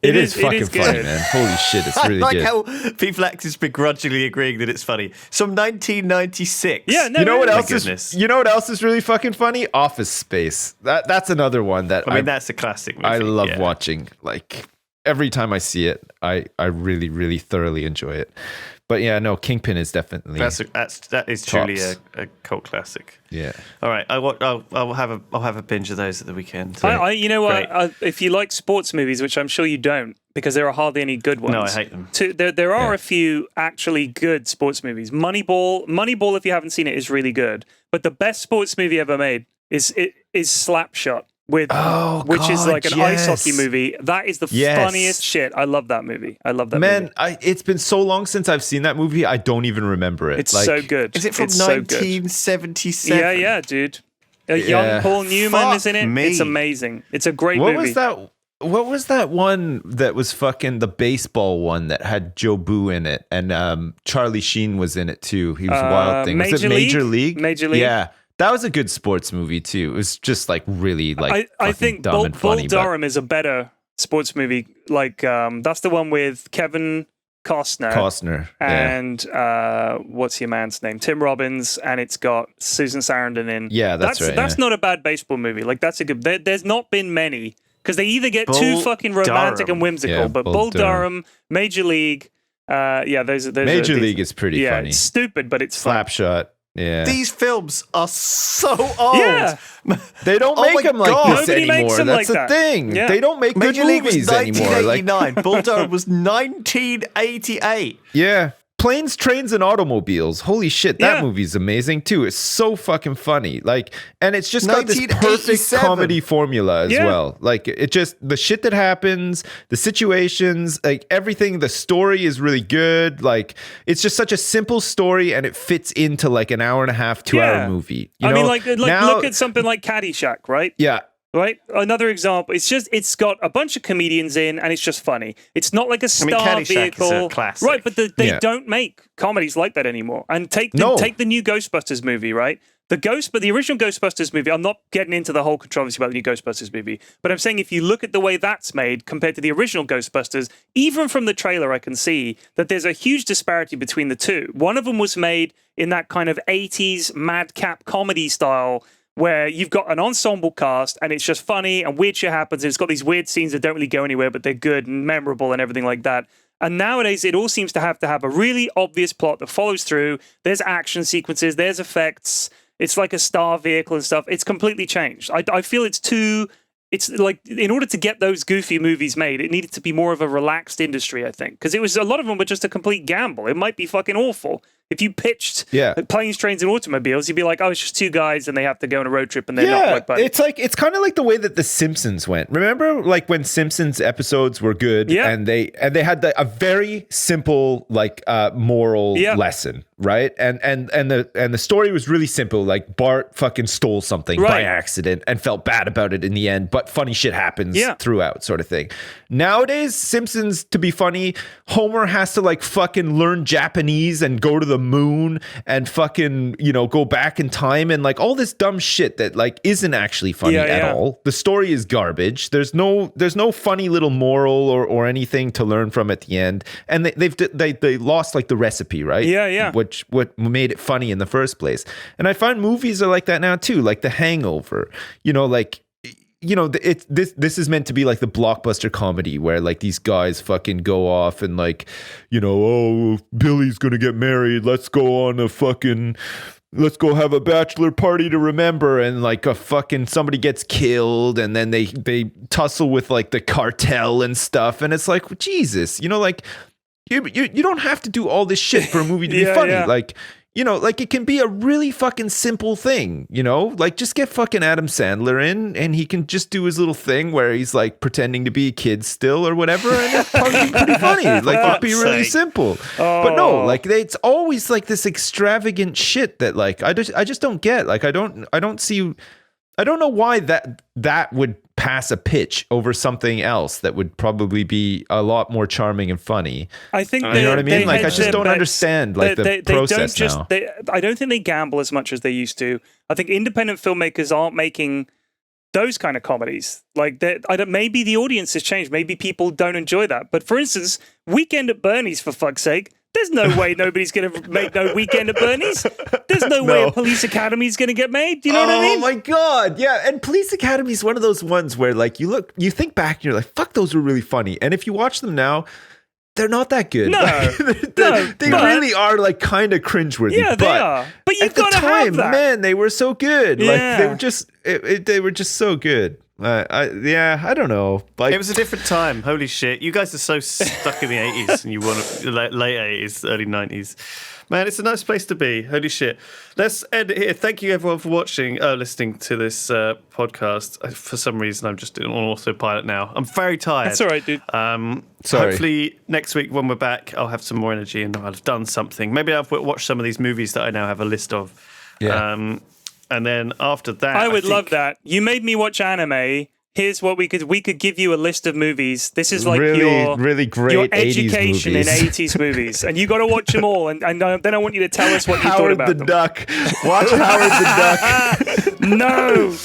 It is fucking it is funny, good. man. Holy shit, it's really I like good. how people act as begrudgingly agreeing that it's funny. It's from 1996. Yeah, no, You know what really. else goodness. is? You know what else is really fucking funny? Office Space. That's another one that I mean, that's a classic movie. I love yeah. watching. Like every time I see it, I really really thoroughly enjoy it. But yeah, no, Kingpin is definitely That is truly tops. a cult classic. yeah. All right, I'll have a binge of those at the weekend. You know what? Great. If you like sports movies, which I'm sure you don't, because there are hardly any good ones. No, I hate them. There are a few actually good sports movies. Moneyball, if you haven't seen it, is really good. But the best sports movie ever made is Slapshot. Which is like an ice hockey movie. That is the funniest shit. I love that movie. I love that movie. Man, it's been so long since I've seen that movie. I don't even remember it. It's so good. Is it from It's so good. 1977? Yeah, dude. Young Paul Newman Fuck is in it. me. It's amazing. It's a great what movie. was that? What was that one that was fucking the baseball one that had Joe Boo in it and Charlie Sheen was in it too? He was Wild Thing. Was it Major League? Major League. Yeah. That was a good sports movie too. It was just like really like I think dumb Bull, and funny. Bull Durham is a better sports movie. Like that's the one with Kevin Costner. Yeah. And what's your man's name? Tim Robbins, and it's got Susan Sarandon in. Yeah, that's right. That's yeah. not a bad baseball movie. Like that's a good. There's not been many because they either get too Bull fucking romantic Durham. and whimsical. Yeah, but Bull Bull Durham. Durham, Major League. Those Major League is pretty yeah, funny. it's stupid, but it's fun. Slapshot. Yeah. These films are so old. Yeah. They don't Oh make my them like God. this Nobody makes anymore. them That's like the that. thing. Yeah. They don't make good Major League was movies anymore. Like, 1989. Bull Durham was 1988. yeah. Planes, Trains, and Automobiles. Holy shit, that Yeah. movie's amazing too. It's so fucking funny. Like, and it's just got this perfect 1987. comedy formula as Yeah. well. Like, it just, the shit that happens, the situations, like everything, the story is really good. Like, it's just such a simple story and it fits into like an hour and a half, 2 hour Yeah. movie. You I know? mean, like Now- look at something like Caddyshack, right? yeah. Right, another example. It's got a bunch of comedians in, and it's just funny. It's not like a star Caddyshack is a vehicle, classic. right? But they Yeah. don't make comedies like that anymore. And take No. the new Ghostbusters movie, right? The original Ghostbusters movie. I'm not getting into the whole controversy about the new Ghostbusters movie, but I'm saying if you look at the way that's made compared to the original Ghostbusters, even from the trailer, I can see that there's a huge disparity between the two. One of them was made in that kind of 80s madcap comedy style, where you've got an ensemble cast and it's just funny and weird shit happens and it's got these weird scenes that don't really go anywhere, but they're good and memorable and everything like that. And nowadays it all seems to have a really obvious plot that follows through. There's action sequences, there's effects. It's like a star vehicle and stuff. It's completely changed. I feel it's like in order to get those goofy movies made, it needed to be more of a relaxed industry, I think. Because a lot of them were just a complete gamble. It might be fucking awful. If you pitched Planes, Trains, and Automobiles, you'd be like, oh, it's just two guys and they have to go on a road trip and they're not like buddies. It's kind of like the way that The Simpsons went. Remember, like when Simpsons episodes were good, and they had a very simple like moral lesson, right? And the story was really simple. Like Bart fucking stole something by accident and felt bad about it in the end, but funny shit happens throughout, sort of thing. Nowadays, Simpsons, to be funny, Homer has to like fucking learn Japanese and go to the moon and fucking, go back in time and like all this dumb shit that like isn't actually funny at all. The story is garbage. There's no funny little moral or anything to learn from at the end. And they lost like the recipe, right? Yeah. What made it funny in the first place. And I find movies are like that now too, like The Hangover. Like this is meant to be like the blockbuster comedy where like these guys fucking go off and like, oh, Billy's gonna get married. Let's go have a bachelor party to remember, and like a fucking somebody gets killed, and then they tussle with like the cartel and stuff, and it's like, Jesus, like you don't have to do all this shit for a movie to be funny. Yeah. Like, like it can be a really fucking simple thing, like just get fucking Adam Sandler in and he can just do his little thing where he's like pretending to be a kid still or whatever. And it'd probably be pretty funny. Like it'd be really simple. But no, like it's always like this extravagant shit that like, I just don't get. Like, I don't know why that would pass a pitch over something else that would probably be a lot more charming and funny. I think you know what I mean? Like, I just don't understand like the process now. I don't think they gamble as much as they used to. I think independent filmmakers aren't making those kind of comedies. Like, maybe the audience has changed. Maybe people don't enjoy that. But for instance, Weekend at Bernie's, for fuck's sake. There's no way nobody's going to make no Weekend at Bernie's. There's no way a Police Academy is going to get made. Do you know what I mean? Oh my God. Yeah. And Police Academy is one of those ones where like you think back and you're like, fuck, those were really funny. And if you watch them now, they're not that good. No. They really are like kind of cringeworthy. Yeah, they are. But you've got to have that. Man, they were so good. Yeah. Like they were just so good. I don't know. Like, it was a different time. Holy shit. You guys are so stuck in the 80s and you want late 80s, early 90s. Man, it's a nice place to be. Holy shit. Let's end it here. Thank you, everyone, for listening to this podcast. For some reason, I'm just doing on autopilot now. I'm very tired. That's all right, dude. Sorry. Hopefully, next week when we're back, I'll have some more energy and I'll have done something. Maybe I'll watch some of these movies that I now have a list of. Yeah. And then after that, I would love that. You made me watch anime. Here's what we could give you a list of movies. This is like really great your education 80s in 80s movies, and you got to watch them all. And then I want you to tell us what you thought about Howard the them. Duck. Watch Howard the Duck. No,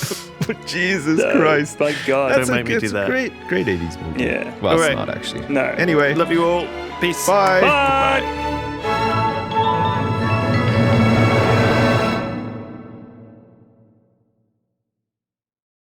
Jesus Christ! My God, don't make me do that. Great 80s movie. Yeah. Well, All it's right. not actually. No. Anyway, love you all. Peace. bye. Bye.